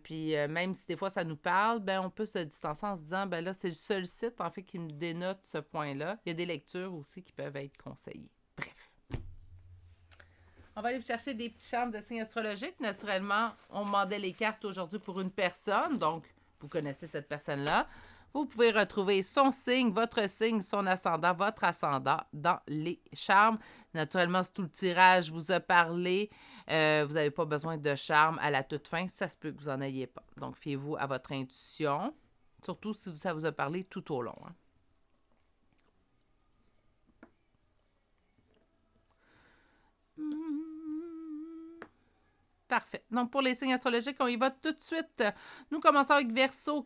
Puis, même si des fois ça nous parle, ben on peut se distancer en se disant, ben là, c'est le seul site, en fait, qui me dénote ce point-là. Il y a des lectures aussi qui peuvent être conseillées. Bref. On va aller chercher des petits charmes de signes astrologiques. Naturellement, on demandait les cartes aujourd'hui pour une personne. Donc, vous connaissez cette personne-là. Vous pouvez retrouver son signe, votre signe, son ascendant, votre ascendant dans les charmes. Naturellement, si tout le tirage vous a parlé, vous n'avez pas besoin de charme à la toute fin. Ça se peut que vous n'en ayez pas. Donc, fiez-vous à votre intuition. Surtout si ça vous a parlé tout au long. Hein. Parfait. Donc, pour les signes astrologiques, on y va tout de suite. Nous commençons avec Verseau,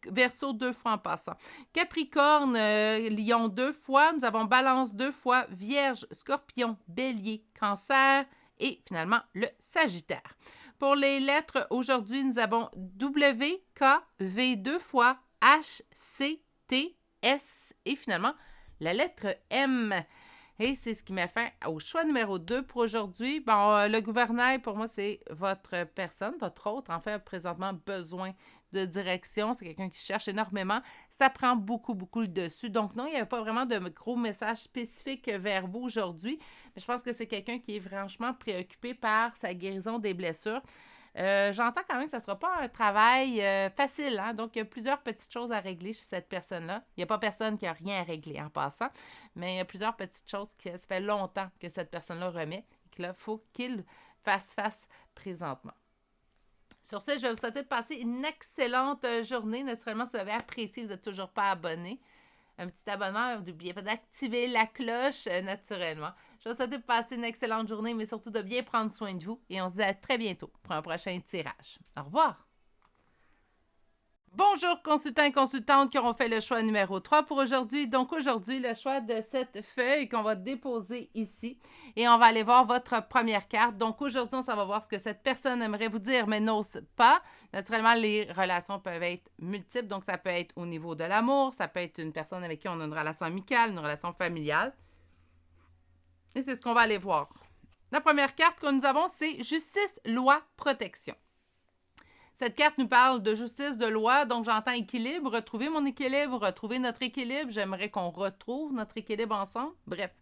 Verseau 2 fois en passant. Capricorne, Lion 2 fois. Nous avons Balance 2 fois. Vierge, Scorpion, Bélier, Cancer et finalement le Sagittaire. Pour les lettres, aujourd'hui, nous avons W, K, V 2 fois, H, C, T, S et finalement la lettre M. Et c'est ce qui m'a fait au choix numéro 2 pour aujourd'hui. Bon, le gouvernail, pour moi, c'est votre personne, votre hôte, en fait, a présentement besoin de direction. C'est quelqu'un qui cherche énormément. Ça prend beaucoup, beaucoup le dessus. Donc, non, il n'y avait pas vraiment de gros message spécifique vers vous aujourd'hui. Mais je pense que c'est quelqu'un qui est franchement préoccupé par sa guérison des blessures. J'entends quand même que ce ne sera pas un travail facile. Hein? Donc, il y a plusieurs petites choses à régler chez cette personne-là. Il n'y a pas personne qui a rien à régler en passant, mais il y a plusieurs petites choses qui ça fait longtemps que cette personne-là remet et que là, il faut qu'il fasse face présentement. Sur ce, je vais vous souhaiter de passer une excellente journée. Naturellement, si vous avez apprécié, vous n'êtes toujours pas abonné. Un petit abonnement, n'oubliez pas d'activer la cloche naturellement. Je vous souhaite de passer une excellente journée, mais surtout de bien prendre soin de vous. Et on se dit à très bientôt pour un prochain tirage. Au revoir! Bonjour consultants et consultantes qui auront fait le choix numéro 3 pour aujourd'hui. Donc aujourd'hui, le choix de cette feuille qu'on va déposer ici et on va aller voir votre première carte. Donc aujourd'hui, on va voir ce que cette personne aimerait vous dire mais n'ose pas. Naturellement, les relations peuvent être multiples. Donc ça peut être au niveau de l'amour, ça peut être une personne avec qui on a une relation amicale, une relation familiale. Et c'est ce qu'on va aller voir. La première carte que nous avons, c'est justice, loi, protection. Cette carte nous parle de justice, de loi, donc j'entends équilibre, retrouver mon équilibre, retrouver notre équilibre. J'aimerais qu'on retrouve notre équilibre ensemble. Bref,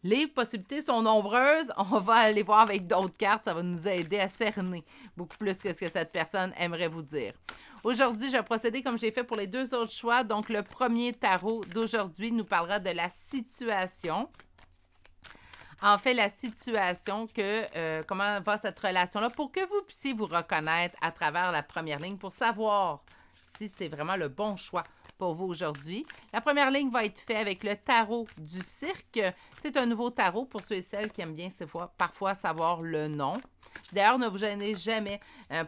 les possibilités sont nombreuses. On va aller voir avec d'autres cartes. Ça va nous aider à cerner beaucoup plus que ce que cette personne aimerait vous dire. Aujourd'hui, je vais procéder comme j'ai fait pour les 2 autres choix. Donc, le premier tarot d'aujourd'hui nous parlera de la situation. En fait, la situation comment va cette relation-là pour que vous puissiez vous reconnaître à travers la première ligne pour savoir si c'est vraiment le bon choix pour vous aujourd'hui. La première ligne va être faite avec le tarot du cirque. C'est un nouveau tarot pour ceux et celles qui aiment bien parfois savoir le nom. D'ailleurs, ne vous gênez jamais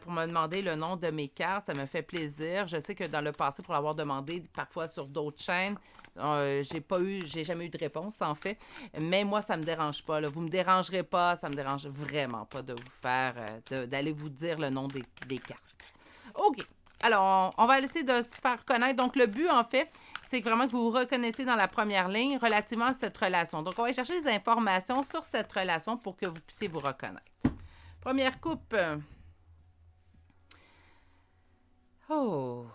pour me demander le nom de mes cartes. Ça me fait plaisir. Je sais que dans le passé, pour l'avoir demandé parfois sur d'autres chaînes, j'ai jamais eu de réponse, en fait. Mais moi, ça me dérange pas. Là. Vous me dérangerez pas. Ça me dérange vraiment pas de vous faire, d'aller vous dire le nom des cartes. OK. Alors, on va essayer de se faire connaître. Donc, le but, en fait, c'est vraiment que vous vous reconnaissiez dans la première ligne relativement à cette relation. Donc, on va aller chercher des informations sur cette relation pour que vous puissiez vous reconnaître. Première coupe. Oh.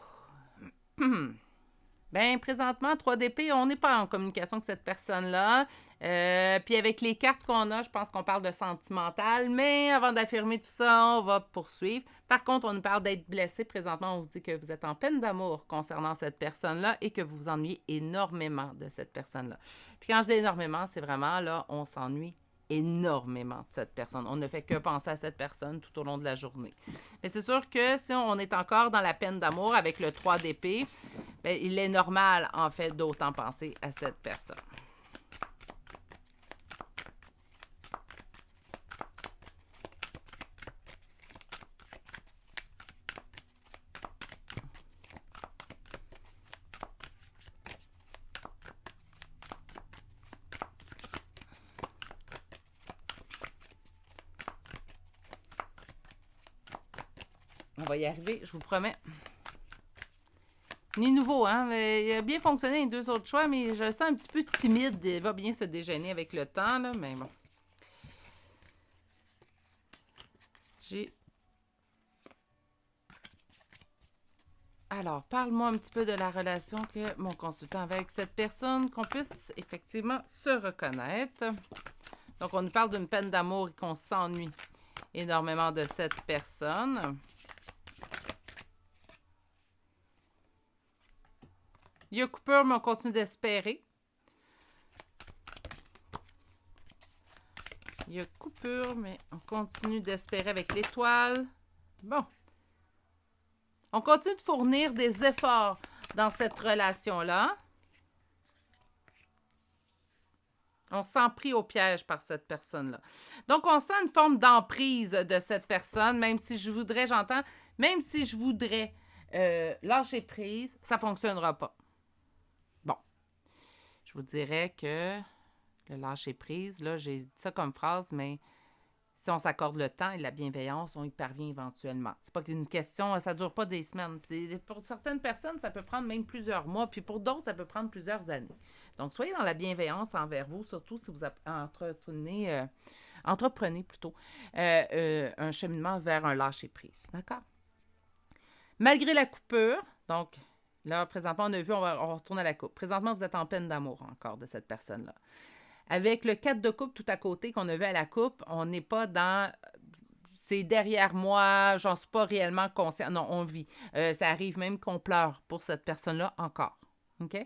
Bien, présentement, 3 d'épée, on n'est pas en communication avec cette personne-là. Puis avec les cartes qu'on a, je pense qu'on parle de sentimental. Mais avant d'affirmer tout ça, on va poursuivre. Par contre, on nous parle d'être blessé. Présentement, on vous dit que vous êtes en peine d'amour concernant cette personne-là et que vous vous ennuyez énormément de cette personne-là. Puis quand je dis énormément, c'est vraiment là, on s'ennuie énormément de cette personne. On ne fait que penser à cette personne tout au long de la journée. Mais c'est sûr que si on est encore dans la peine d'amour avec le 3 d'épée, bien, il est normal, en fait, d'autant penser à cette personne. On va y arriver, je vous promets. Ni nouveau, hein? Il a bien fonctionné les 2 autres choix, mais je le sens un petit peu timide. Il va bien se déjeuner avec le temps, là, mais bon. Alors, parle-moi un petit peu de la relation que mon consultant avait avec cette personne, qu'on puisse effectivement se reconnaître. Donc, on nous parle d'une peine d'amour et qu'on s'ennuie énormément de cette personne. Il y a coupure, mais on continue d'espérer. Il y a coupure, mais on continue d'espérer avec l'étoile. Bon. On continue de fournir des efforts dans cette relation-là. On se sent pris au piège par cette personne-là. Donc, on sent une forme d'emprise de cette personne, même si je voudrais, lâcher prise, ça ne fonctionnera pas. Bon. Je vous dirais que le lâcher prise, là, j'ai dit ça comme phrase, mais si on s'accorde le temps et la bienveillance, on y parvient éventuellement. C'est pas qu'une question, ça ne dure pas des semaines. Pour certaines personnes, ça peut prendre même plusieurs mois, puis pour d'autres, ça peut prendre plusieurs années. Donc, soyez dans la bienveillance envers vous, surtout si vous entreprenez plutôt un cheminement vers un lâcher-prise. D'accord? Malgré la coupure, donc là, présentement, on a vu, on va retourner à la coupe. Présentement, vous êtes en peine d'amour encore de cette personne-là. Avec le 4 de coupe tout à côté qu'on a vu à la coupe, on n'est pas dans c'est derrière moi, j'en suis pas réellement conscient. Non, on vit. Ça arrive même qu'on pleure pour cette personne-là encore. OK?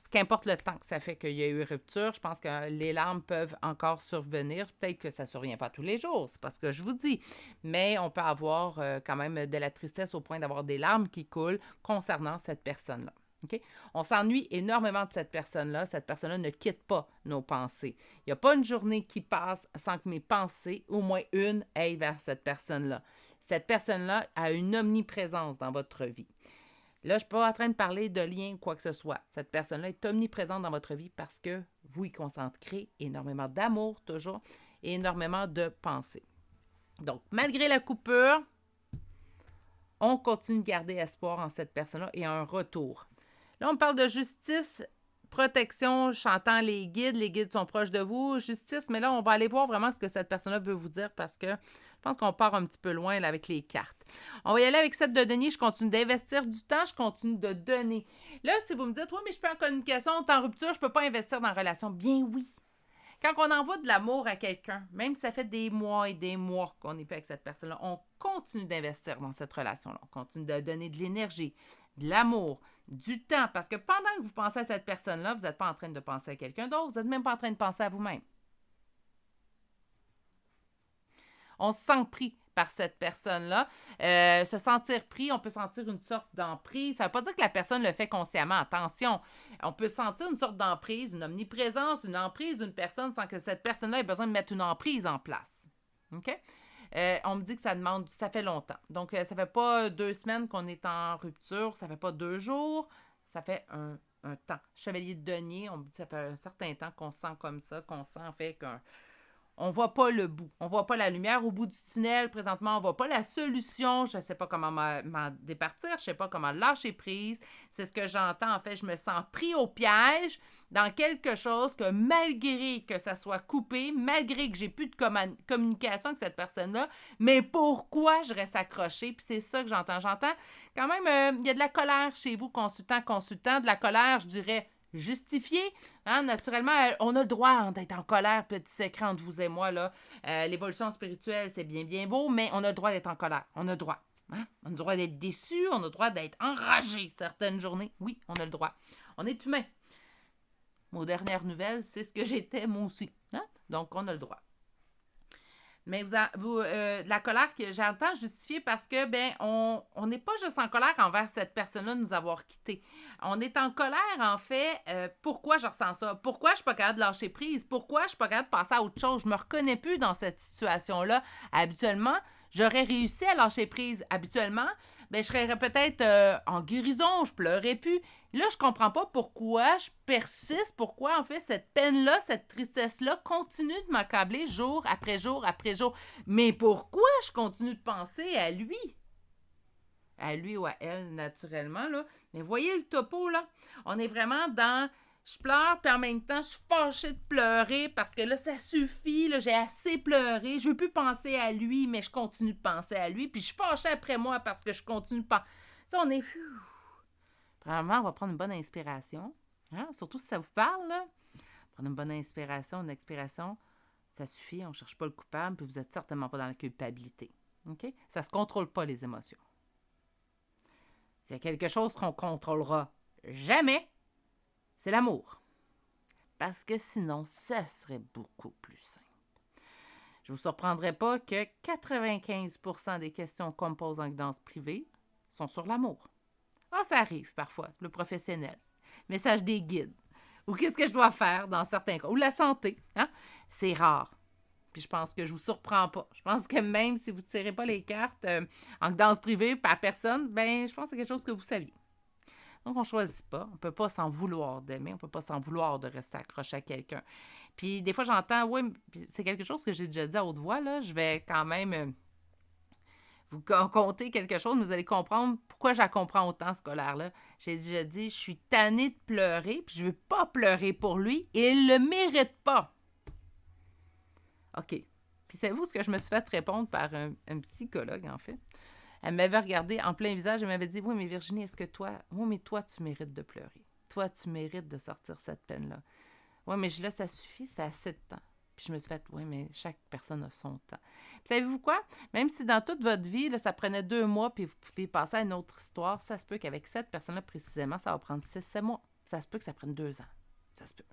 Qu'importe le temps que ça fait qu'il y a eu rupture, je pense que les larmes peuvent encore survenir. Peut-être que ça ne survient pas tous les jours, c'est pas ce que je vous dis. Mais on peut avoir quand même de la tristesse au point d'avoir des larmes qui coulent concernant cette personne-là. Okay? On s'ennuie énormément de cette personne-là. Cette personne-là ne quitte pas nos pensées. Il n'y a pas une journée qui passe sans que mes pensées, au moins une, aillent vers cette personne-là. Cette personne-là a une omniprésence dans votre vie. Là, je ne suis pas en train de parler de lien ou quoi que ce soit. Cette personne-là est omniprésente dans votre vie parce que vous y concentrez énormément d'amour, toujours, et énormément de pensées. Donc, malgré la coupure, on continue de garder espoir en cette personne-là et un retour. Là, on parle de justice, protection, chantant les guides sont proches de vous, justice, mais là, on va aller voir vraiment ce que cette personne-là veut vous dire parce que je pense qu'on part un petit peu loin là, avec les cartes. On va y aller avec 7 de denier, je continue d'investir du temps, je continue de donner. Là, si vous me dites, oui, mais je suis en communication, t'es en rupture, je ne peux pas investir dans la relation. Bien oui. Quand on envoie de l'amour à quelqu'un, même si ça fait des mois et des mois qu'on n'est plus avec cette personne-là, on continue d'investir dans cette relation-là. On continue de donner de l'énergie, de l'amour, du temps. Parce que pendant que vous pensez à cette personne-là, vous n'êtes pas en train de penser à quelqu'un d'autre. Vous n'êtes même pas en train de penser à vous-même. On se sent pris par cette personne-là. Se sentir pris, on peut sentir une sorte d'emprise. Ça ne veut pas dire que la personne le fait consciemment. Attention, on peut sentir une sorte d'emprise, une omniprésence, une emprise d'une personne sans que cette personne-là ait besoin de mettre une emprise en place. OK? On me dit que ça fait longtemps. Donc, ça fait pas 2 semaines qu'on est en rupture, ça fait pas 2 jours, ça fait un temps. Chevalier de denier, on me dit que ça fait un certain temps qu'on se sent comme ça, qu'on sent en fait on voit pas le bout. On voit pas la lumière au bout du tunnel. Présentement, on voit pas la solution. Je sais pas comment m'en départir. Je sais pas comment lâcher prise. C'est ce que j'entends. En fait, je me sens pris au piège dans quelque chose que malgré que ça soit coupé, malgré que j'ai plus de communication avec cette personne-là, mais pourquoi je reste accrochée? Puis c'est ça que j'entends. J'entends quand même, il y a de la colère chez vous, consultant. De la colère, je dirais, justifié. Hein? Naturellement, on a le droit d'être en colère, petit secret entre vous et moi. Là. L'évolution spirituelle, c'est bien, bien beau, mais on a le droit d'être en colère. On a le droit. Hein? On a le droit d'être déçu, on a le droit d'être enragé certaines journées. Oui, on a le droit. On est humain. Aux dernières nouvelles, c'est ce que j'étais moi aussi. Hein? Donc, on a le droit. Mais la colère que j'entends justifier parce que, on n'est pas juste en colère envers cette personne-là de nous avoir quittés. On est en colère, en fait, pourquoi je ressens ça? Pourquoi je ne suis pas capable de lâcher prise? Pourquoi je ne suis pas capable de passer à autre chose? Je ne me reconnais plus dans cette situation-là. Habituellement, j'aurais réussi à lâcher prise. Habituellement, je serais peut-être en guérison, je pleurais plus. Là, je comprends pas pourquoi je persiste, pourquoi, en fait, cette peine-là, cette tristesse-là continue de m'accabler jour après jour après jour. Mais pourquoi je continue de penser à lui? À lui ou à elle, naturellement, là. Mais voyez le topo, là? On est vraiment dans... Je pleure, puis en même temps, je suis fâchée de pleurer parce que là, ça suffit, là, j'ai assez pleuré. Je veux plus penser à lui, mais je continue de penser à lui. Puis je suis fâchée après moi parce que je continue de penser... Tu sais, on est... Premièrement, on va prendre une bonne inspiration. Hein? Surtout si ça vous parle, là. Prendre une bonne inspiration, une expiration, ça suffit. On ne cherche pas le coupable, puis vous n'êtes certainement pas dans la culpabilité. OK? Ça ne se contrôle pas, les émotions. S'il y a quelque chose qu'on ne contrôlera jamais, c'est l'amour. Parce que sinon, ça serait beaucoup plus simple. Je ne vous surprendrai pas que 95% des questions qu'on me pose en guidance privée sont sur l'amour. Ah, ça arrive parfois, le professionnel. Message des guides. Ou qu'est-ce que je dois faire dans certains cas. Ou la santé. Hein? C'est rare. Puis je pense que je vous surprends pas. Je pense que même si vous ne tirez pas les cartes en guidance privée par personne, je pense que c'est quelque chose que vous saviez. Donc, on ne choisit pas. On ne peut pas s'en vouloir d'aimer. On ne peut pas s'en vouloir de rester accroché à quelqu'un. Puis des fois, j'entends, oui, c'est quelque chose que j'ai déjà dit à haute voix, là. Je vais quand même vous conter quelque chose, mais vous allez comprendre pourquoi je la comprends autant, ce colère-là. J'ai déjà dit, je suis tannée de pleurer, puis je ne veux pas pleurer pour lui, et il ne le mérite pas. OK. Puis savez-vous ce que je me suis fait répondre par un psychologue, en fait? Elle m'avait regardé en plein visage et m'avait dit, oui, mais Virginie, oui, mais toi, tu mérites de pleurer. Toi, tu mérites de sortir cette peine-là. Oui, mais là, ça suffit, ça fait assez de temps. Puis je me suis fait, oui, mais chaque personne a son temps. Puis savez-vous quoi? Même si dans toute votre vie, là, ça prenait 2 mois, puis vous pouvez passer à une autre histoire, ça se peut qu'avec cette personne-là, précisément, ça va prendre 6-7 mois. Ça se peut que ça prenne 2 ans. Ça se peut.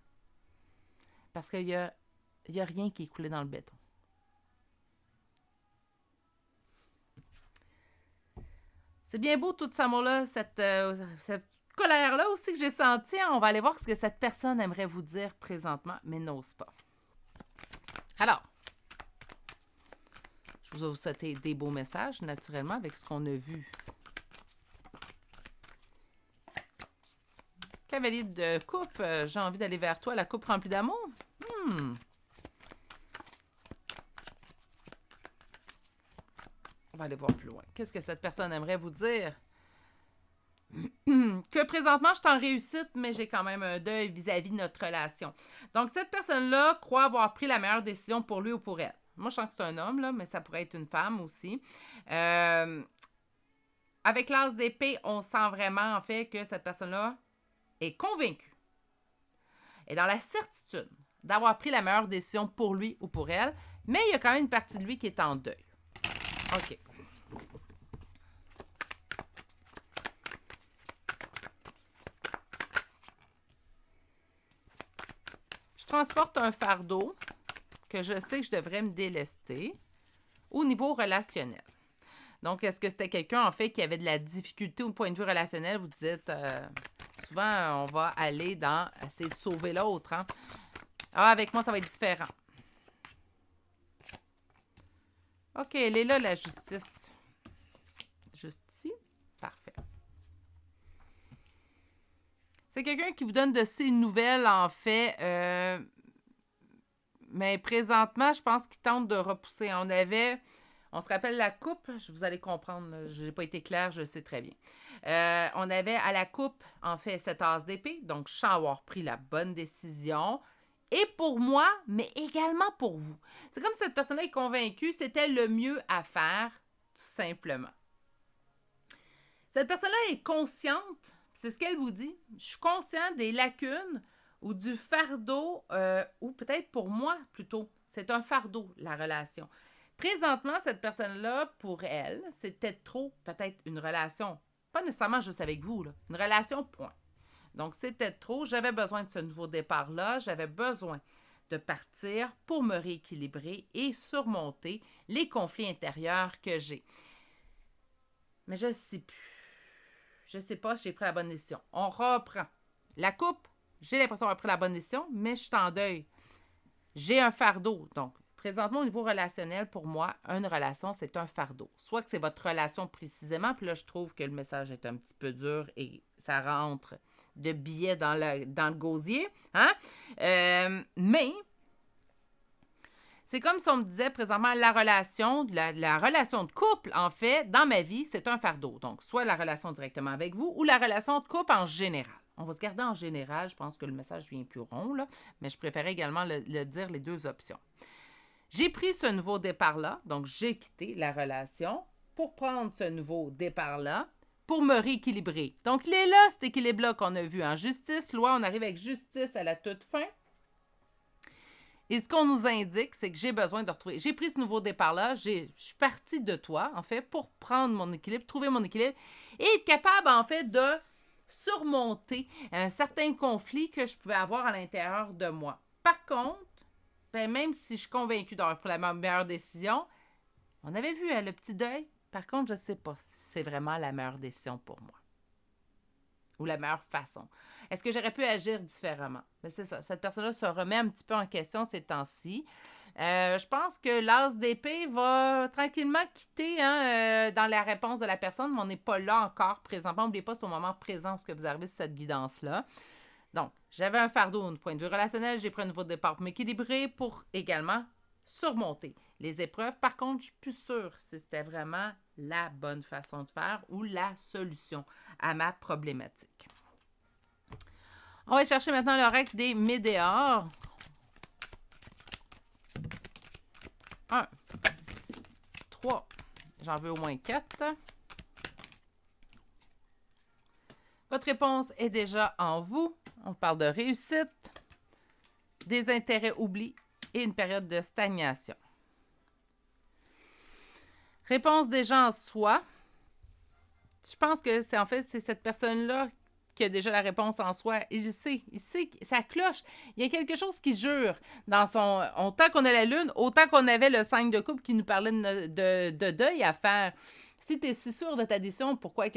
Parce qu'il y a rien qui est coulé dans le béton. C'est bien beau tout cet amour-là, cette colère-là aussi que j'ai sentie. On va aller voir ce que cette personne aimerait vous dire présentement, mais n'ose pas. Alors, je vous ai souhaité des beaux messages, naturellement, avec ce qu'on a vu. Cavalier de coupe, j'ai envie d'aller vers toi, la coupe remplie d'amour. On va aller voir plus loin. Qu'est-ce que cette personne aimerait vous dire? Que présentement, je suis en réussite, mais j'ai quand même un deuil vis-à-vis de notre relation. Donc, cette personne-là croit avoir pris la meilleure décision pour lui ou pour elle. Moi, je sens que c'est un homme, là, mais ça pourrait être une femme aussi. Avec l'as d'épée, on sent vraiment, en fait, que cette personne-là est convaincue. Et dans la certitude d'avoir pris la meilleure décision pour lui ou pour elle, mais il y a quand même une partie de lui qui est en deuil. OK. Je transporte un fardeau que je sais que je devrais me délester au niveau relationnel. Donc, est-ce que c'était quelqu'un, en fait, qui avait de la difficulté au point de vue relationnel? Vous dites, souvent, on va aller dans essayer de sauver l'autre. Hein? Ah, avec moi, ça va être différent. OK, elle est là, la justice. Juste ici. Parfait. C'est quelqu'un qui vous donne de ses nouvelles, en fait. Mais présentement, je pense qu'il tente de repousser. On se rappelle la coupe, vous allez comprendre, je n'ai pas été claire, je le sais très bien. On avait à la coupe, en fait, cette as d'épée, donc je sens avoir pris la bonne décision. Et pour moi, mais également pour vous. C'est comme si cette personne-là est convaincue, c'était le mieux à faire, tout simplement. Cette personne-là est consciente, c'est ce qu'elle vous dit. Je suis consciente des lacunes ou du fardeau, ou peut-être pour moi plutôt, c'est un fardeau, la relation. Présentement, cette personne-là, pour elle, c'était trop, peut-être une relation, pas nécessairement juste avec vous, là, une relation, point. Donc, c'était trop. J'avais besoin de ce nouveau départ-là. J'avais besoin de partir pour me rééquilibrer et surmonter les conflits intérieurs que j'ai. Mais je ne sais plus. Je ne sais pas si j'ai pris la bonne décision. On reprend. La coupe, j'ai l'impression d'avoir pris la bonne décision, mais je suis en deuil. J'ai un fardeau. Donc, présentement, au niveau relationnel, pour moi, une relation, c'est un fardeau. Soit que c'est votre relation précisément, puis là, je trouve que le message est un petit peu dur et ça rentre de billets dans le gosier. Hein? Mais, c'est comme si on me disait présentement la relation de couple, en fait, dans ma vie, c'est un fardeau. Donc, soit la relation directement avec vous ou la relation de couple en général. On va se garder en général. Je pense que le message vient plus rond, là, mais je préférais également le dire les deux options. J'ai pris ce nouveau départ-là, donc j'ai quitté la relation pour prendre ce nouveau départ-là pour me rééquilibrer. Donc, il est là, cet équilibre-là qu'on a vu en justice, loi, on arrive avec justice à la toute fin. Et ce qu'on nous indique, c'est que j'ai besoin de retrouver. J'ai pris ce nouveau départ-là, je suis partie de toi, en fait, pour prendre mon équilibre, trouver mon équilibre et être capable, en fait, de surmonter un certain conflit que je pouvais avoir à l'intérieur de moi. Par contre, ben, même si je suis convaincue d'avoir pris la meilleure décision, on avait vu le petit deuil. Par contre, je ne sais pas si c'est vraiment la meilleure décision pour moi. Ou la meilleure façon. Est-ce que j'aurais pu agir différemment? Ben, c'est ça. Cette personne-là se remet un petit peu en question ces temps-ci. Je pense que l'as d'épée va tranquillement quitter dans la réponse de la personne, mais on n'est pas là encore présentement. N'oubliez pas, c'est au moment présent où vous arrivez sur cette guidance-là. Donc, j'avais un fardeau du point de vue relationnel. J'ai pris un nouveau départ pour m'équilibrer, pour également surmonter les épreuves. Par contre, je ne suis plus sûre si c'était vraiment la bonne façon de faire ou la solution à ma problématique. On va chercher maintenant l'oracle des Médéors. 1, 3, j'en veux au moins 4. Votre réponse est déjà en vous. On parle de réussite, des intérêts oubliés et une période de stagnation. Réponse déjà en soi. Je pense que c'est cette personne-là qui a déjà la réponse en soi. Il sait, ça cloche. Il y a quelque chose qui jure dans son... Autant qu'on a la lune, autant qu'on avait le 5 de coupe qui nous parlait de deuil à faire. Si tu es si sûr de ta décision, pourquoi il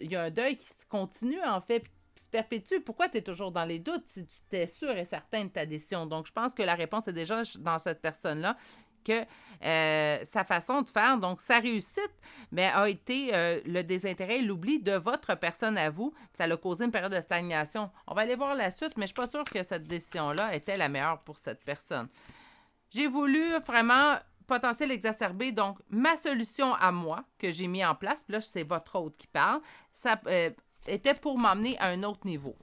y a un deuil qui se continue, en fait, puis se perpétue? Pourquoi tu es toujours dans les doutes si tu t'es sûr et certain de ta décision? Donc, je pense que la réponse est déjà dans cette personne-là, que sa façon de faire, donc sa réussite, mais a été le désintérêt et l'oubli de votre personne à vous. Ça l'a causé une période de stagnation. On va aller voir la suite, mais je ne suis pas sûre que cette décision-là était la meilleure pour cette personne. J'ai voulu vraiment potentiel exacerbé, donc ma solution à moi que j'ai mis en place, puis là, c'est votre autre qui parle, ça était pour m'emmener à un autre niveau.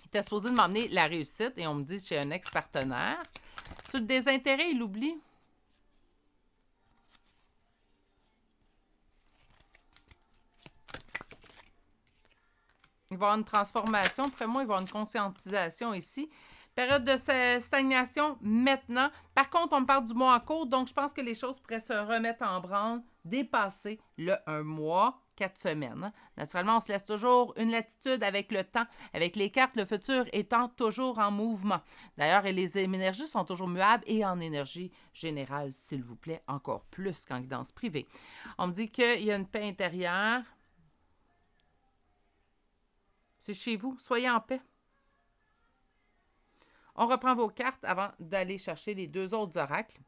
Il était supposé de m'emmener la réussite et on me dit chez un ex-partenaire. Sur le désintérêt, il oublie. Il va y avoir une transformation. Après moi, il va y avoir une conscientisation ici. Période de stagnation maintenant. Par contre, on me parle du mois en cours, donc je pense que les choses pourraient se remettre en branle, dépasser le 1 mois, 4 semaines. Naturellement, on se laisse toujours une latitude avec le temps, avec les cartes, le futur étant toujours en mouvement. D'ailleurs, les énergies sont toujours muables et en énergie générale, s'il vous plaît, encore plus qu'en guidance privée. On me dit qu'il y a une paix intérieure. C'est chez vous, soyez en paix. On reprend vos cartes avant d'aller chercher les 2 autres oracles.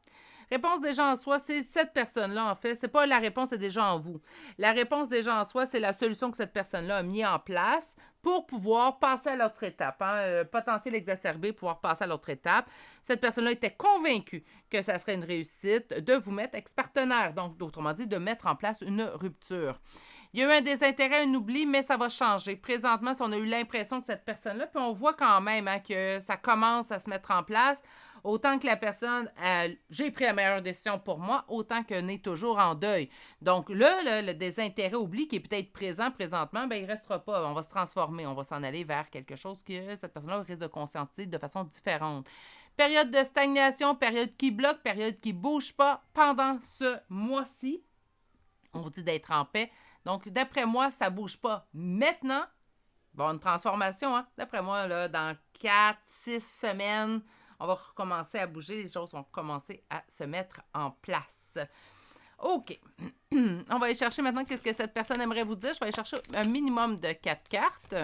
Réponse des gens en soi, c'est cette personne-là, en fait. C'est pas la réponse est déjà en vous. La réponse des gens en soi, c'est la solution que cette personne-là a mis en place pour pouvoir passer à l'autre étape. Potentiel exacerbé, pouvoir passer à l'autre étape. Cette personne-là était convaincue que ça serait une réussite de vous mettre ex-partenaire. Donc, autrement dit, de mettre en place une rupture. Il y a eu un désintérêt, un oubli, mais ça va changer. Présentement, si on a eu l'impression que cette personne-là, puis on voit quand même que ça commence à se mettre en place, autant que la personne, j'ai pris la meilleure décision pour moi, autant qu'elle est toujours en deuil. Donc là, le désintérêt, oubli qui est peut-être présent présentement, ben il ne restera pas. On va se transformer, on va s'en aller vers quelque chose que cette personne-là risque de conscientiser de façon différente. Période de stagnation, période qui bloque, période qui ne bouge pas pendant ce mois-ci. On vous dit d'être en paix. Donc, d'après moi, ça ne bouge pas maintenant. Bon, une transformation, hein? D'après moi, là, dans 4-6 semaines, on va recommencer à bouger. Les choses vont commencer à se mettre en place. OK. On va aller chercher maintenant qu'est-ce que cette personne aimerait vous dire. Je vais aller chercher un minimum de 4 cartes.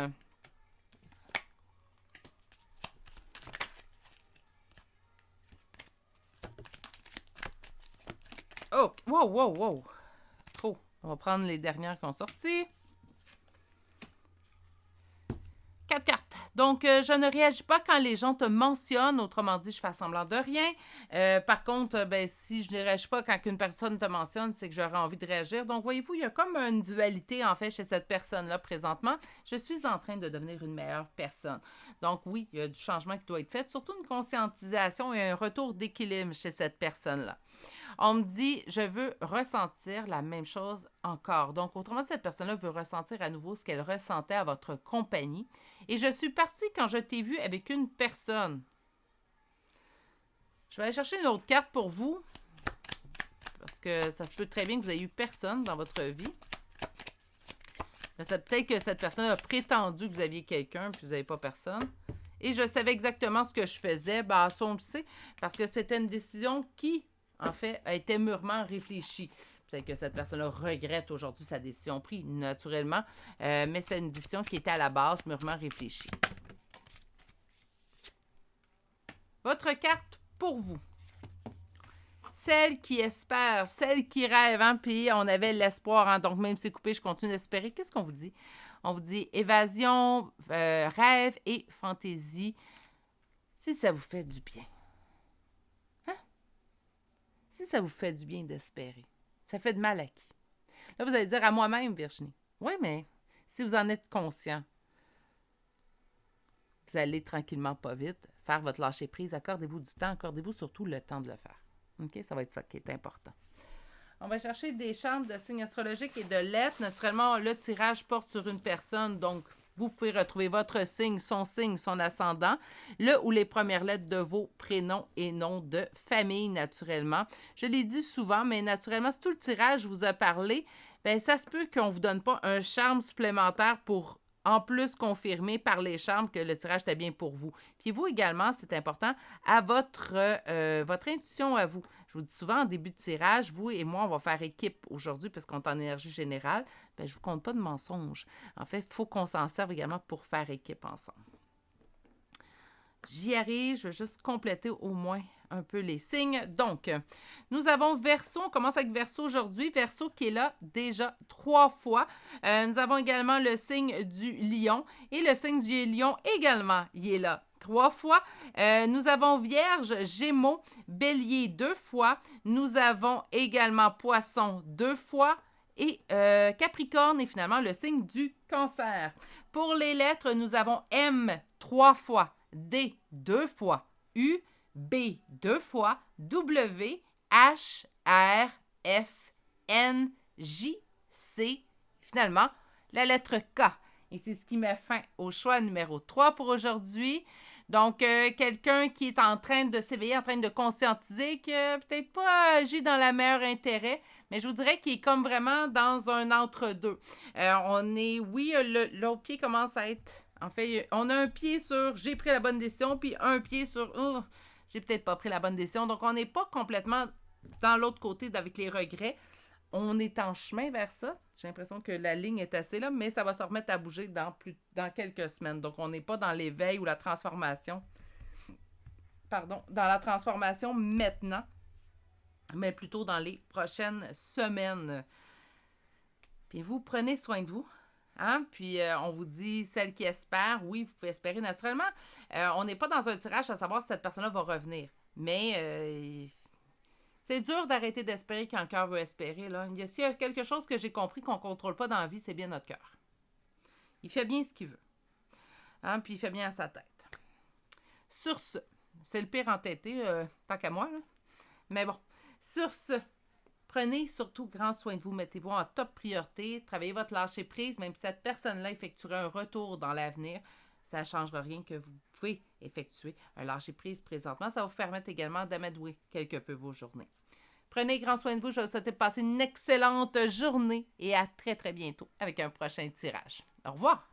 Oh! Wow! Trop. On va prendre les dernières qui ont sorti. 4 cartes. Donc, je ne réagis pas quand les gens te mentionnent. Autrement dit, je fais semblant de rien. Par contre, si je ne réagis pas quand une personne te mentionne, c'est que j'aurais envie de réagir. Donc, voyez-vous, il y a comme une dualité, en fait, chez cette personne-là présentement. Je suis en train de devenir une meilleure personne. Donc, oui, il y a du changement qui doit être fait. Surtout une conscientisation et un retour d'équilibre chez cette personne-là. On me dit, je veux ressentir la même chose encore. Donc, autrement, cette personne-là veut ressentir à nouveau ce qu'elle ressentait à votre compagnie. Et je suis partie quand je t'ai vu avec une personne. Je vais aller chercher une autre carte pour vous. Parce que ça se peut très bien que vous ayez eu personne dans votre vie. Mais c'est peut-être que cette personne a prétendu que vous aviez quelqu'un, puis vous n'avez pas personne. Et je savais exactement ce que je faisais. Ça, on le sait. Parce que c'était une décision qui, en fait, a été mûrement réfléchie. Peut-être que cette personne-là regrette aujourd'hui sa décision prise, naturellement, mais c'est une décision qui était à la base mûrement réfléchie. Votre carte pour vous. Celle qui espère, celle qui rêve, hein, puis on avait l'espoir, hein, donc même si c'est coupé, je continue d'espérer. Qu'est-ce qu'on vous dit? On vous dit évasion, rêve et fantaisie, si ça vous fait du bien. Si ça vous fait du bien d'espérer, ça fait de mal à qui? Là, vous allez dire à moi-même, Virginie. Oui, mais si vous en êtes conscient, vous allez tranquillement, pas vite, faire votre lâcher-prise. Accordez-vous du temps, accordez-vous surtout le temps de le faire. OK? Ça va être ça qui est important. On va chercher des chartes de signes astrologiques et de lettres. Naturellement, le tirage porte sur une personne, donc vous pouvez retrouver votre signe, son ascendant, le ou les premières lettres de vos prénoms et noms de famille, naturellement. Je l'ai dit souvent, mais naturellement, si tout le tirage vous a parlé, ça se peut qu'on ne vous donne pas un charme supplémentaire pour en plus confirmer par les charmes que le tirage était bien pour vous. Puis vous également, c'est important, à votre intuition à vous. Je vous dis souvent en début de tirage, vous et moi, on va faire équipe aujourd'hui parce qu'on est en énergie générale. Je ne vous compte pas de mensonges. En fait, il faut qu'on s'en serve également pour faire équipe ensemble. J'y arrive, je vais juste compléter au moins un peu les signes. Donc, nous avons Verseau, on commence avec Verseau aujourd'hui. Verseau qui est là déjà 3 fois. Nous avons également le signe du lion et le signe du lion également, il est là 3 fois. Nous avons Vierge, Gémeaux, Bélier 2 fois. Nous avons également Poisson 2 fois et Capricorne et finalement le signe du Cancer. Pour les lettres, nous avons M 3 fois, D 2 fois, U, B 2 fois, W, H, R, F, N, J, C. Finalement, la lettre K Et c'est ce qui met fin au choix numéro 3 pour aujourd'hui. Donc, quelqu'un qui est en train de s'éveiller, en train de conscientiser, qui n'a peut-être pas agi dans le meilleur intérêt, mais je vous dirais qu'il est comme vraiment dans un entre-deux. L'autre pied commence à être... En fait, on a un pied sur « j'ai pris la bonne décision », puis un pied sur « j'ai peut-être pas pris la bonne décision ». Donc, on n'est pas complètement dans l'autre côté avec les regrets. On est en chemin vers ça. J'ai l'impression que la ligne est assez là, mais ça va se remettre à bouger dans quelques semaines. Donc, on n'est pas dans l'éveil ou la transformation. Dans la transformation maintenant, mais plutôt dans les prochaines semaines. Puis vous, prenez soin de vous. Hein? Puis on vous dit, celle qui espère, oui, vous pouvez espérer naturellement. On n'est pas dans un tirage à savoir si cette personne-là va revenir. Mais... c'est dur d'arrêter d'espérer quand le cœur veut espérer. Là. S'il y a quelque chose que j'ai compris qu'on ne contrôle pas dans la vie, c'est bien notre cœur. Il fait bien ce qu'il veut. Hein? Puis il fait bien à sa tête. Sur ce, c'est le pire entêté, tant qu'à moi. Là. Mais bon, sur ce, prenez surtout grand soin de vous. Mettez-vous en top priorité. Travaillez votre lâcher-prise. Même si cette personne-là effectuerait un retour dans l'avenir, ça ne changera rien que vous pouvez effectuer un lâcher-prise présentement. Ça va vous permettre également d'amadouer quelque peu vos journées. Prenez grand soin de vous. Je vous souhaite de passer une excellente journée et à très, très bientôt avec un prochain tirage. Au revoir!